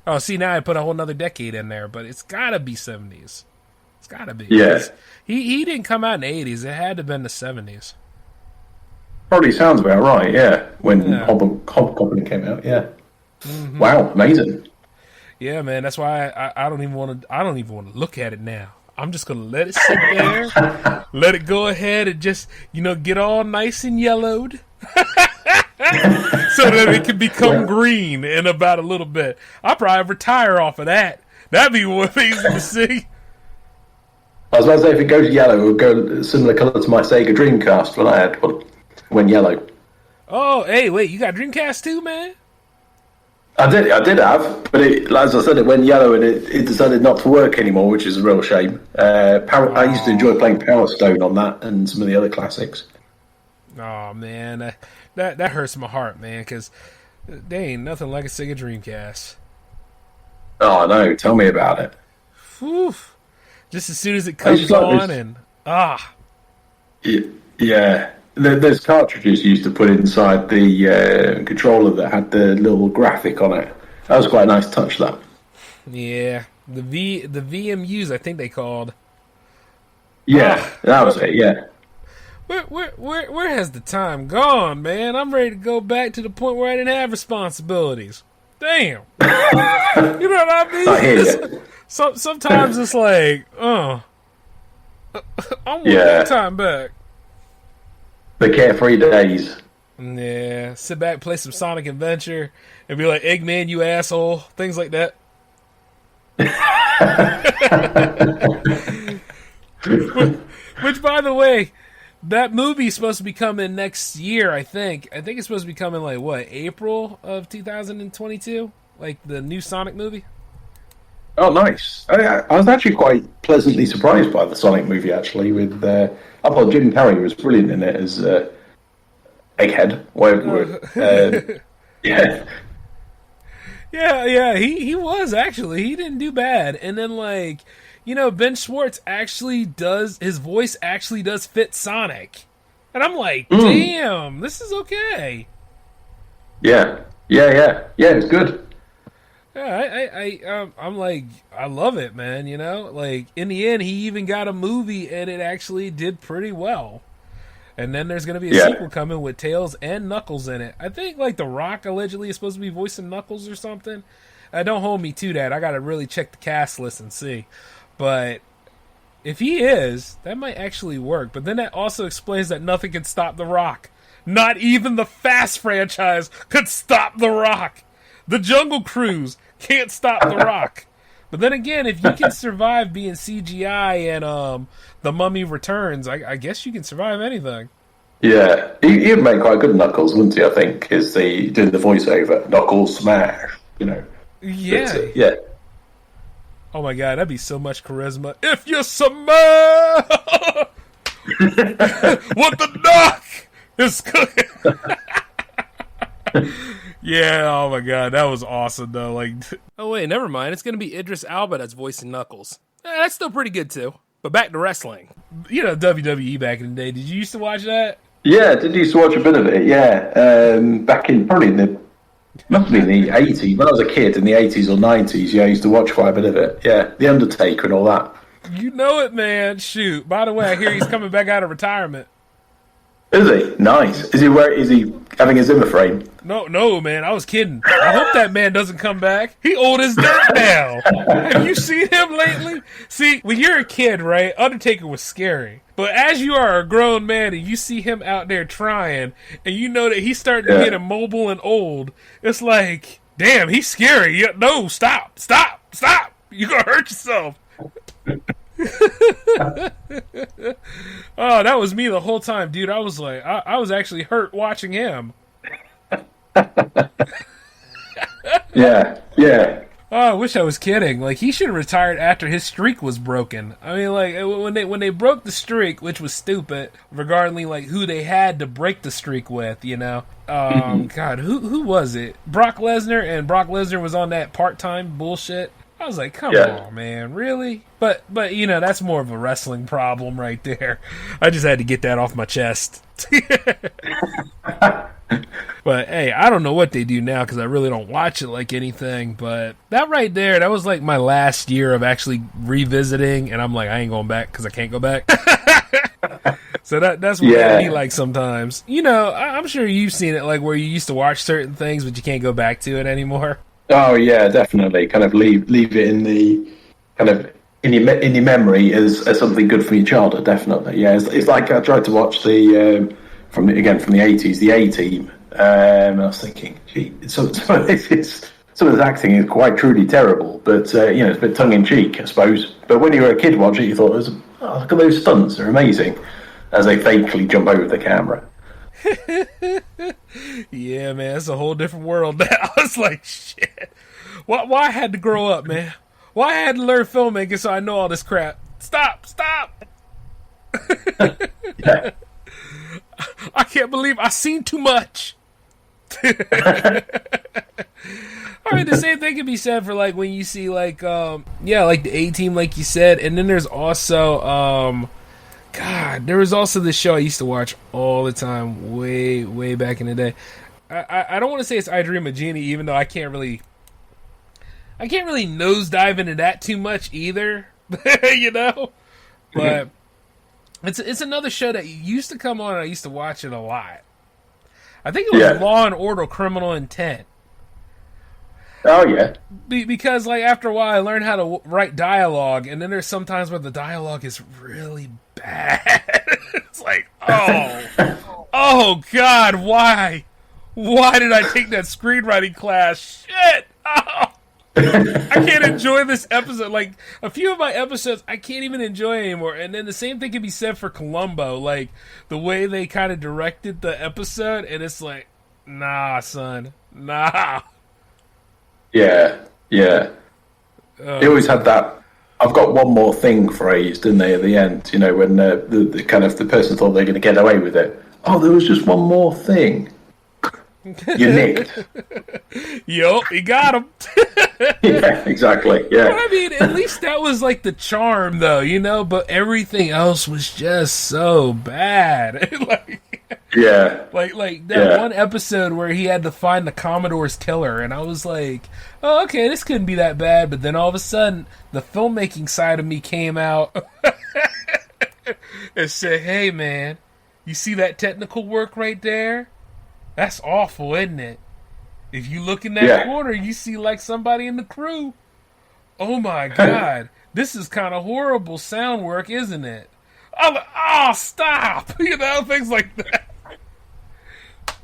Oh, see, now I put a whole nother decade in there, but it's got to be 70s. It's got to be. Yeah. He didn't come out in the 80s. It had to have been the 70s. Probably sounds about right, yeah. When Hobgoblin came out, yeah. Mm-hmm. Wow, amazing. Yeah, man. That's why I don't even want to. I don't even want to look at it now. I'm just gonna let it sit there, let it go ahead, and just get all nice and yellowed, so that it can become green in about a little bit. I'll probably retire off of that. That'd be one thing to see. I was about to say, if it goes yellow, it would go similar colour to my Sega Dreamcast when I had one. When yellow. Oh, hey, wait! You got Dreamcast too, man? I did have, but as I said, it went yellow and it decided not to work anymore, which is a real shame. I used to enjoy playing Power Stone on that and some of the other classics. Oh man, that hurts my heart, man, because there ain't nothing like a Sega Dreamcast. Oh no, tell me about it. Whew. Just as soon as it comes on, Yeah. There's cartridges used to put inside the controller that had the little graphic on it. That was quite a nice touch, that. Yeah, the VMUs, I think they called. Yeah, that was it. Yeah. Where has the time gone, man? I'm ready to go back to the point where I didn't have responsibilities. Damn. You know what I mean? I hear you. Sometimes it's like, I want that time back. The carefree days. Yeah, sit back, play some Sonic Adventure, and be like, Eggman, you asshole. Things like that. Which, by the way, that movie's supposed to be coming next year, I think. I think it's supposed to be coming, like, what, April of 2022? Like, the new Sonic movie? Oh, nice. I was actually quite pleasantly surprised by the Sonic movie, actually. With I thought Jim Carrey was brilliant in it as Egghead. Yeah. Yeah, he was, actually. He didn't do bad. And then, like, Ben Schwartz actually does, his voice actually does fit Sonic. And I'm like, damn, this is okay. Yeah, it's good. Yeah, I'm like, I love it, man, Like, in the end, he even got a movie, and it actually did pretty well. And then there's going to be a sequel coming with Tails and Knuckles in it. I think, like, The Rock allegedly is supposed to be voicing Knuckles or something. Don't hold me to that. I got to really check the cast list and see. But if he is, that might actually work. But then that also explains that nothing can stop The Rock. Not even the Fast franchise could stop The Rock. The Jungle Cruise can't stop The Rock. But then again, if you can survive being CGI and The Mummy Returns, I guess you can survive anything. Yeah, he'd make quite good Knuckles, wouldn't he? I think, is doing the voiceover, Knuckles smash, Yeah. Yeah. Oh my god, that'd be so much charisma. If you smash, what the knock is cooking. Yeah, oh my god, that was awesome though. Like, oh wait, never mind. It's gonna be Idris Elba that's voicing Knuckles. That's still pretty good too. But back to wrestling. WWE back in the day. Did you used to watch that? Yeah, did used to watch a bit of it. Yeah, back in probably must have been the 80s. When I was a kid in the 80s or 90s, I used to watch quite a bit of it. Yeah, The Undertaker and all that. You know it, man. Shoot. By the way, I hear he's coming back out of retirement. Is he? Nice. Is he having a Zimmer frame? No, man. I was kidding. I hope that man doesn't come back. He old as dirt now. Have you seen him lately? See, when you're a kid, right, Undertaker was scary. But as you are a grown man and you see him out there trying, and you know that he's starting to get immobile and old, it's like, damn, he's scary. No, stop. You're going to hurt yourself. Oh, that was me the whole time, dude. I was like, I was actually hurt watching him. Yeah. Oh, I wish I was kidding. Like, he should have retired after his streak was broken. I mean, like, when they broke the streak, which was stupid, regarding like who they had to break the streak with, God, who was it? Brock Lesnar, and Brock Lesnar was on that part-time bullshit. I was like, come on, man, really? But that's more of a wrestling problem right there. I just had to get that off my chest. But, hey, I don't know what they do now because I really don't watch it like anything. But that right there, that was like my last year of actually revisiting. And I'm like, I ain't going back because I can't go back. So that's what it'd be like sometimes. You know, I'm sure you've seen it, like where you used to watch certain things, but you can't go back to it anymore. Oh yeah, definitely. Kind of leave it in the kind of in your memory as something good from your childhood. Definitely, yeah. It's like I tried to watch the from the 80s, the A-Team, and I was thinking, gee, some of this acting is quite truly terrible, but you know, it's a bit tongue in cheek, I suppose. But when you were a kid watching it, you thought, oh, look at those stunts, they're amazing, as they fakely jump over the camera. Yeah, man, it's a whole different world now. I was like, shit. Why I had to grow up, man? Why I had to learn filmmaking so I know all this crap? Stop! Yeah. I can't believe I seen too much. All right, the same thing can be said for like when you see like like the A-Team, like you said, and then there's also there was also this show I used to watch all the time, way back in the day. I don't want to say it's I Dream of Jeannie, even though I can't really nosedive into that too much either, you know. But it's another show that used to come on, and I used to watch it a lot. I think it was Law and Order: Criminal Intent. Oh yeah. Because like after a while, I learned how to write dialogue, and then there's sometimes where the dialogue is really bad. It's like, oh God, why did I take that screenwriting class? Shit. Oh. I can't enjoy this episode. Like, a few of my episodes, I can't even enjoy anymore. And then the same thing can be said for Columbo. Like, the way they kind of directed the episode, and it's like, nah, son. Nah. Yeah. They always had that, I've got one more thing phrase, didn't they, at the end? You know, when the kind of the person thought they were going to get away with it. Oh, there was just one more thing. You nicked. Yup, he got him. Yeah, exactly. Yeah. Well, I mean, at least that was like the charm, though, you know. But everything else was just so bad. Like that one episode where he had to find the Commodore's killer, and I was like, "Oh, okay, this couldn't be that bad." But then all of a sudden, the filmmaking side of me came out and said, "Hey, man, you see that technical work right there? That's awful, isn't it? If you look in that corner, you see like somebody in the crew. Oh my God, this is kind of horrible sound work, isn't it?" I'm like, "Oh, stop!" You know, things like that.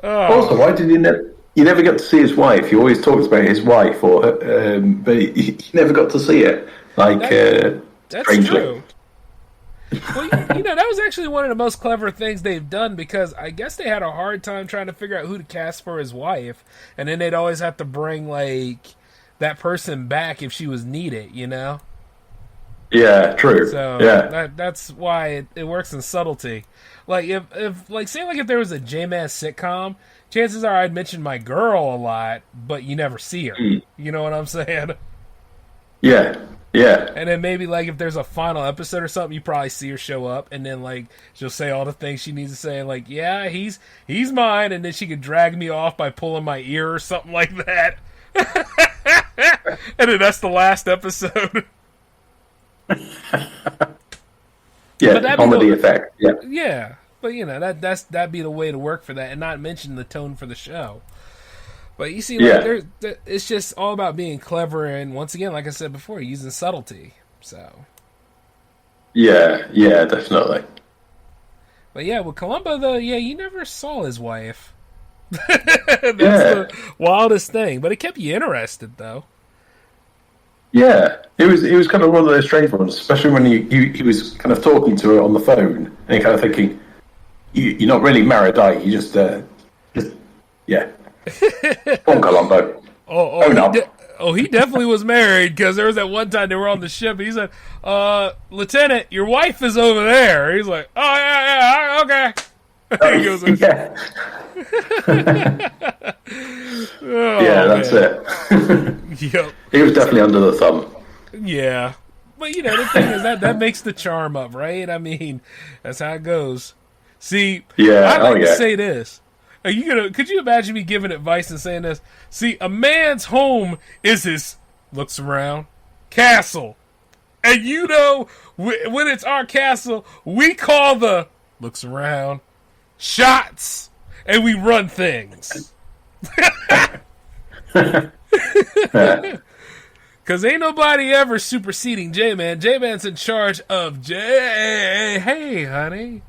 Also, why did you never got to see his wife? You always talked about his wife, but you never got to see it. Like, that's strangely. true. Well, you know, that was actually one of the most clever things they've done, because I guess they had a hard time trying to figure out who to cast for his wife, and then they'd always have to bring like that person back if she was needed, you know. Yeah, true. So that's why it works in subtlety. Like if like say like if there was a J-Mass sitcom, chances are I'd mention my girl a lot, but you never see her. You know what I'm saying? Yeah. And then maybe like if there's a final episode or something, you probably see her show up, and then like she'll say all the things she needs to say, and like, yeah, he's mine, and then she could drag me off by pulling my ear or something like that. And then that's the last episode. Yeah, comedy effect. Yeah. Yeah. But you know, that'd be the way to work for that, and not mention the tone for the show. But you see, like, it's just all about being clever, and once again, like I said before, using subtlety. So. Yeah, definitely. But yeah, with Columbo though, you never saw his wife. That's the wildest thing, but it kept you interested though. Yeah, it was kind of one of those strange ones, especially when he was kind of talking to her on the phone, and you're kind of thinking, you're not really married, are you? Just yeah. Come on, Columbo. He definitely was married, because there was that one time they were on the ship, and he said, "Lieutenant, your wife is over there." He's like, "Oh yeah, okay." He goes, that's it. Yep. He was definitely under the thumb. Yeah. But, you know, the thing is that makes the charm up, right? I mean, that's how it goes. See, I'd like to say this. Could you imagine me giving advice and saying this? See, a man's home is his, looks around, castle. And you know, when it's our castle, we call the looks around, shots, and we run things. Because ain't nobody ever superseding J-Man. J-Man's in charge of J. Hey, honey.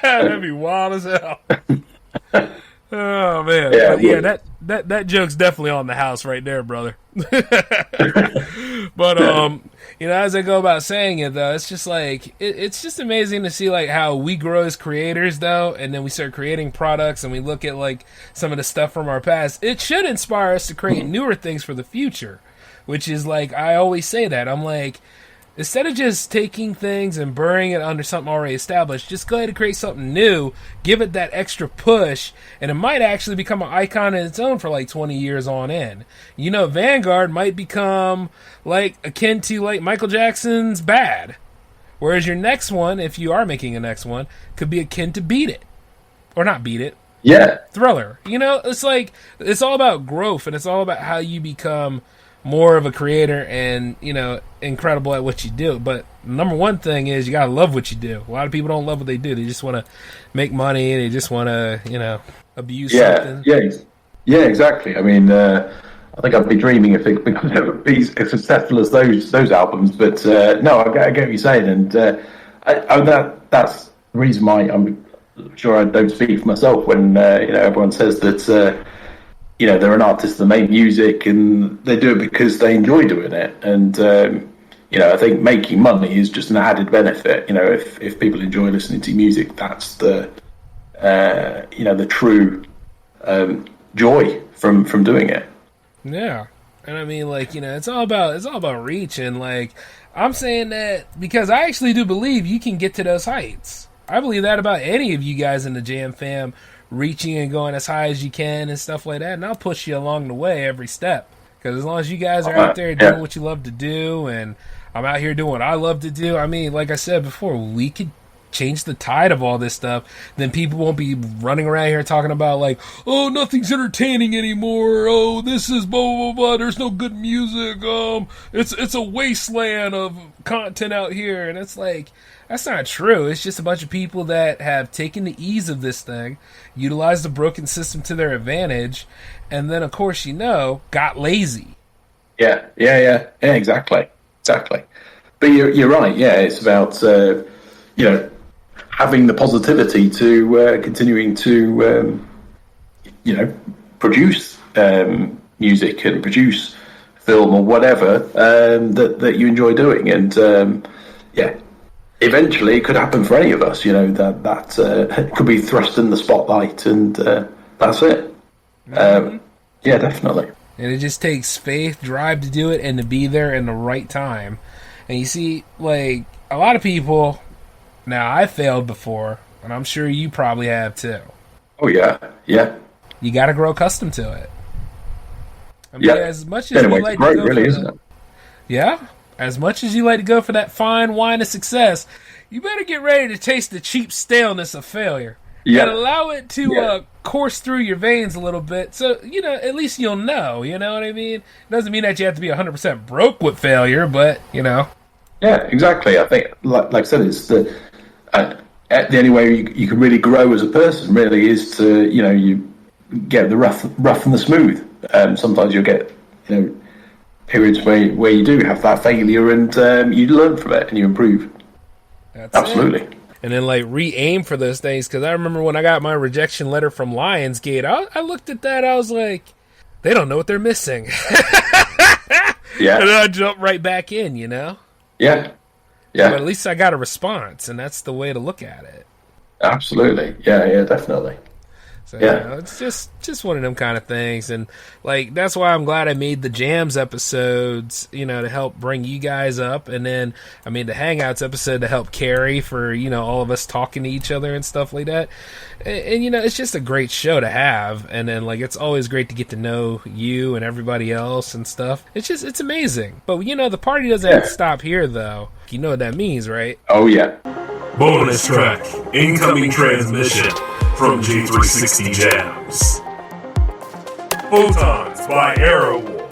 That'd be wild as hell. Oh man, yeah, that joke's definitely on the house right there, brother. But as I go about saying it though, it's just like it's just amazing to see like how we grow as creators though, and then we start creating products and we look at like some of the stuff from our past. It should inspire us to create newer things for the future, which is like I always say that I'm like, instead of just taking things and burying it under something already established, just go ahead and create something new, give it that extra push, and it might actually become an icon in its own for like 20 years on end. Vanguard might become like akin to like Michael Jackson's Bad. Whereas your next one, if you are making a next one, could be akin to Beat It. Or not Beat It. Yeah. Thriller. It's like, it's all about growth, and it's all about how you become more of a creator and, incredible at what you do. But number one thing is you gotta love what you do. A lot of people don't love what they do. They just want to make money. They just want to, abuse something. Yeah, exactly. I mean, I think I'd be dreaming if it could ever be as successful as those albums. But no, I get what you're saying, and that's the reason why I'm sure I don't speak for myself when everyone says that. They're an artist that make music and they do it because they enjoy doing it. And, I think making money is just an added benefit. If people enjoy listening to music, that's the true joy from doing it. Yeah. And I mean, like, it's all about reach. And like, I'm saying that because I actually do believe you can get to those heights. I believe that about any of you guys in the Jam Fam, reaching and going as high as you can and stuff like that, and I'll push you along the way every step. Because as long as you guys are out there doing what you love to do, and I'm out here doing what I love to do, I mean, like I said before, we could change the tide of all this stuff. Then people won't be running around here talking about like, oh, nothing's entertaining anymore. Oh, this is blah blah blah. There's no good music. It's a wasteland of content out here, and it's like, that's not true. It's just a bunch of people that have taken the ease of this thing, utilized the broken system to their advantage, and then, of course, got lazy. Yeah, exactly. But you're right. Yeah, it's about having the positivity to continuing to produce music and produce film or whatever that you enjoy doing, and eventually it could happen for any of us, that could be thrust in the spotlight, and that's it. Yeah, definitely. And it just takes faith, drive to do it, and to be there in the right time. And you see, like, a lot of people, now I failed before, and I'm sure you probably have too. Oh, yeah. You got to grow accustomed to it. I mean, as much as we like to go really, isn't it? Yeah. As much as you like to go for that fine wine of success, you better get ready to taste the cheap staleness of failure. Yeah. And allow it to course through your veins a little bit. So, at least you'll know, you know what I mean? It doesn't mean that you have to be 100% broke with failure, but, Yeah, exactly. I think, like I said, it's the only way you can really grow as a person, really, is to, you get the rough and the smooth. Sometimes you'll get, periods where you do have that failure, and you learn from it and you improve. That's absolutely. It. And then like re-aim for those things, because I remember when I got my rejection letter from Lionsgate, I looked at that, I was like, they don't know what they're missing. Yeah. And then I jumped right back in, Yeah. But at least I got a response, and that's the way to look at it. Absolutely. Yeah, definitely. So, it's just one of them kind of things. And, like, that's why I'm glad I made the Jams episodes, to help bring you guys up. And then I made the Hangouts episode to help carry for, all of us talking to each other and stuff like that. And it's just a great show to have. And then, like, it's always great to get to know you and everybody else and stuff. It's amazing. But, the party doesn't have to stop here, though. You know what that means, right? Oh, yeah. Bonus track, incoming transmission from J360 Jams. Photons by Aerowolf.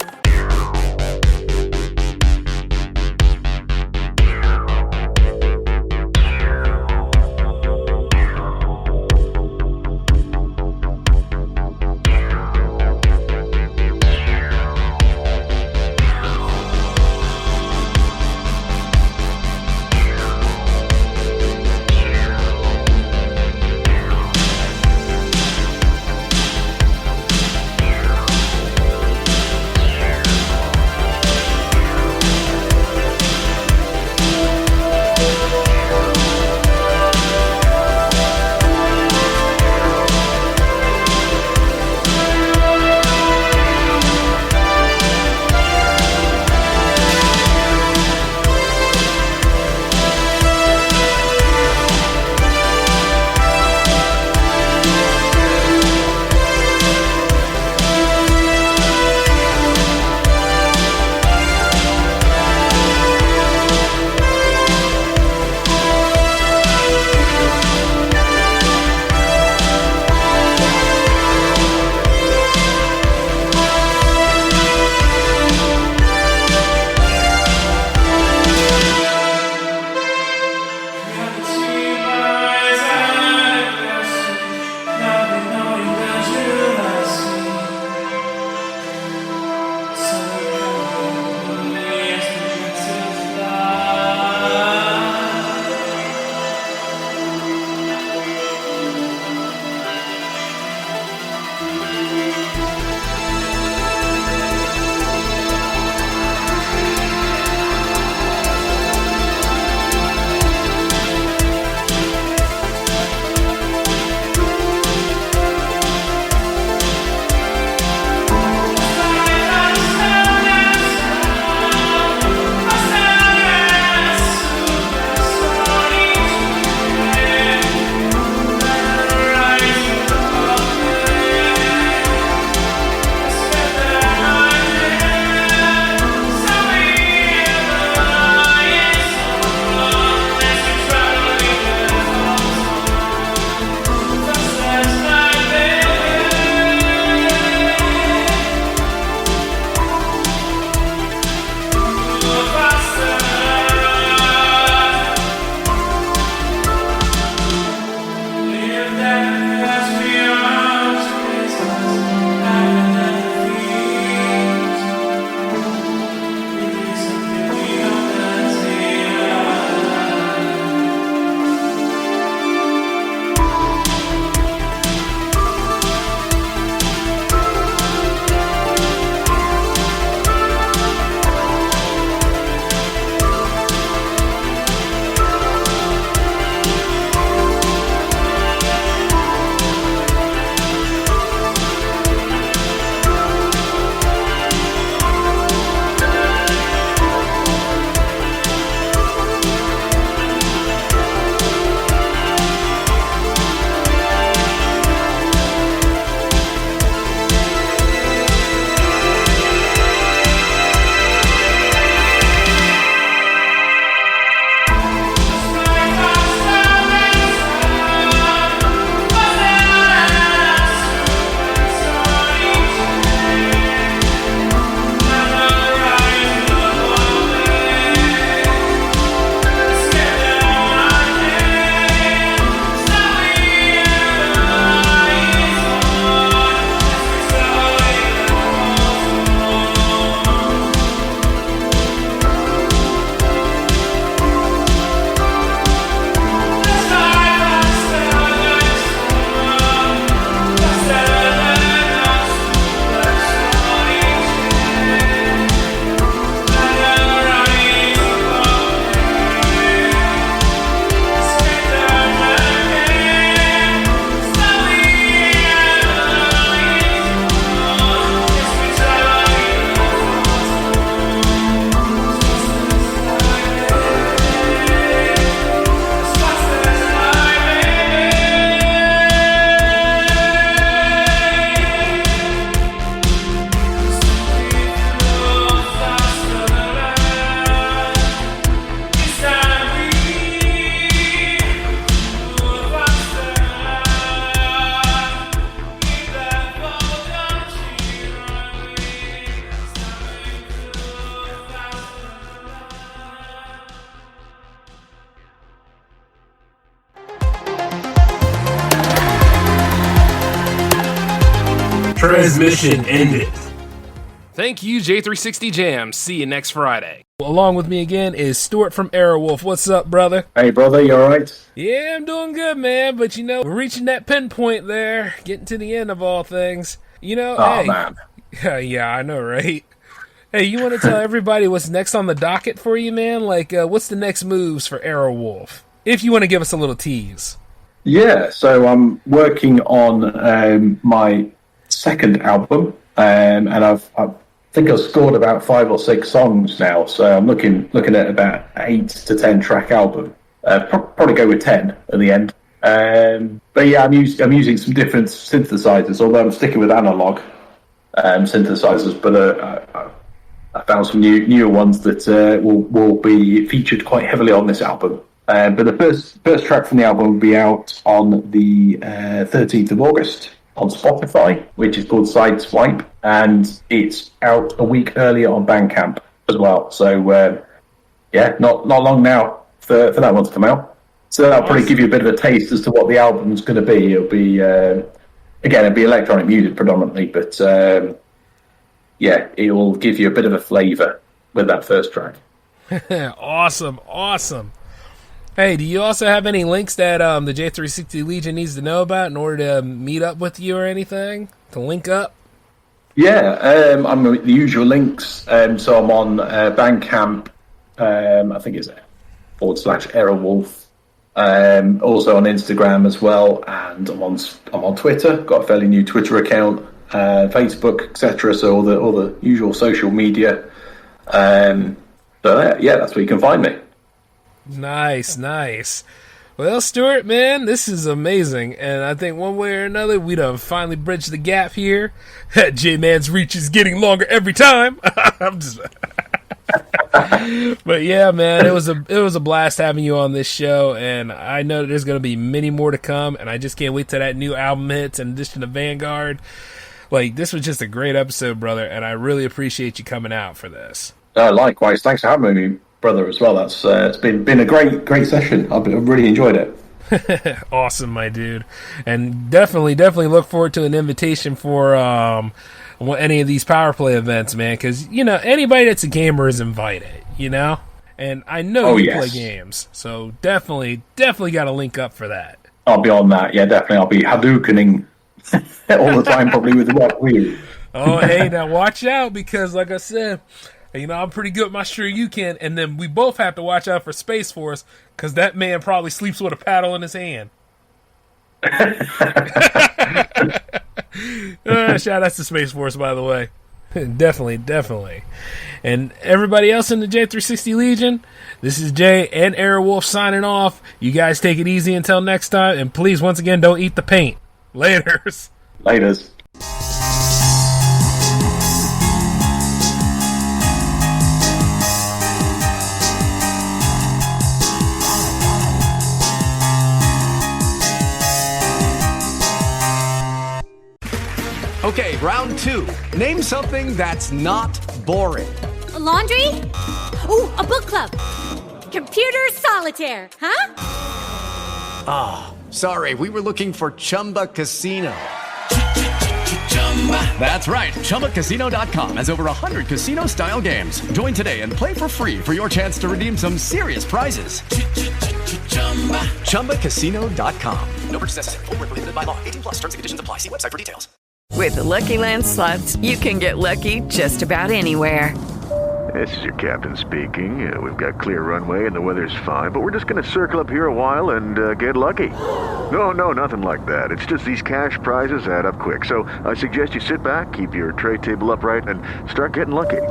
Transmission ended. Thank you, J360 Jams. See you next Friday. Along with me again is Stuart from Aerowolf. What's up, brother? Hey, brother, you all right? Yeah, I'm doing good, man. But, we're reaching that pinpoint there, getting to the end of all things. Man. Yeah, I know, right? Hey, you want to tell everybody what's next on the docket for you, man? Like, what's the next moves for Aerowolf? If you want to give us a little tease. Yeah, so I'm working on my second album, and I think I've scored about 5 or 6 songs now. So I'm looking at about 8 to 10 track album. Probably go with 10 at the end. But yeah, I'm using some different synthesizers, although I'm sticking with analog synthesizers. But I found some newer ones that will be featured quite heavily on this album. But the first track from the album will be out on the 13th of August on Spotify, which is called Sideswipe, and it's out a week earlier on Bandcamp as well. So not long now for that one to come out. So that'll probably give you a bit of a taste as to what the album's going to be. It'll be it'll be electronic music predominantly, but it will give you a bit of a flavour with that first track. Awesome. Hey, do you also have any links that the J360 Legion needs to know about in order to meet up with you or anything? To link up? Yeah, I'm the usual links. So I'm on Bandcamp, I think it's /Aerowolf. Also on Instagram as well, and I'm on Twitter. Got a fairly new Twitter account, Facebook, etc. So all the usual social media. That's where you can find me. Nice. Well, Stuart, man, this is amazing, and I think one way or another we done finally bridged the gap here. J-Man's reach is getting longer every time. I'm just. But yeah, man, it was a blast having you on this show, and I know that there's going to be many more to come, and I just can't wait till that new album hits in addition to Vanguard. Like, this was just a great episode, brother, and I really appreciate you coming out for this. Likewise, thanks for having me, brother, as well. That's it's been a great session. I've really enjoyed it. Awesome, my dude, and definitely look forward to an invitation for any of these power play events, man, because anybody that's a gamer is invited, and I know you play games, so definitely got to link up for that. I'll be on that, yeah, definitely. I'll be Hadoukening all the time, probably with the rock wheel. Oh, hey, now watch out, because like I said, I'm pretty good at my sure you can, and then we both have to watch out for Space Force, because that man probably sleeps with a paddle in his hand. Shout out to Space Force, by the way. Definitely. And everybody else in the J360 Legion, this is Jay and Aerowolf signing off. You guys take it easy until next time, and please, once again, don't eat the paint. Laters. Okay, round 2. Name something that's not boring. A laundry? Ooh, a book club. Computer solitaire, huh? Sorry, we were looking for Chumba Casino. That's right, ChumbaCasino.com has over 100 casino-style games. Join today and play for free for your chance to redeem some serious prizes. ChumbaCasino.com. No purchase necessary. Void where prohibited by law. 18+ terms and conditions apply. See website for details. With the Lucky Land Slots, you can get lucky just about anywhere. This is your captain speaking. We've got clear runway and the weather's fine, but we're just going to circle up here a while and get lucky. No, nothing like that. It's just these cash prizes add up quick. So I suggest you sit back, keep your tray table upright, and start getting lucky.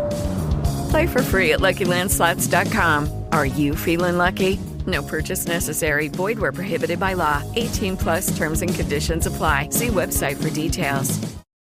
Play for free at LuckyLandSlots.com. Are you feeling lucky? No purchase necessary. Void where prohibited by law. 18+ terms and conditions apply. See website for details.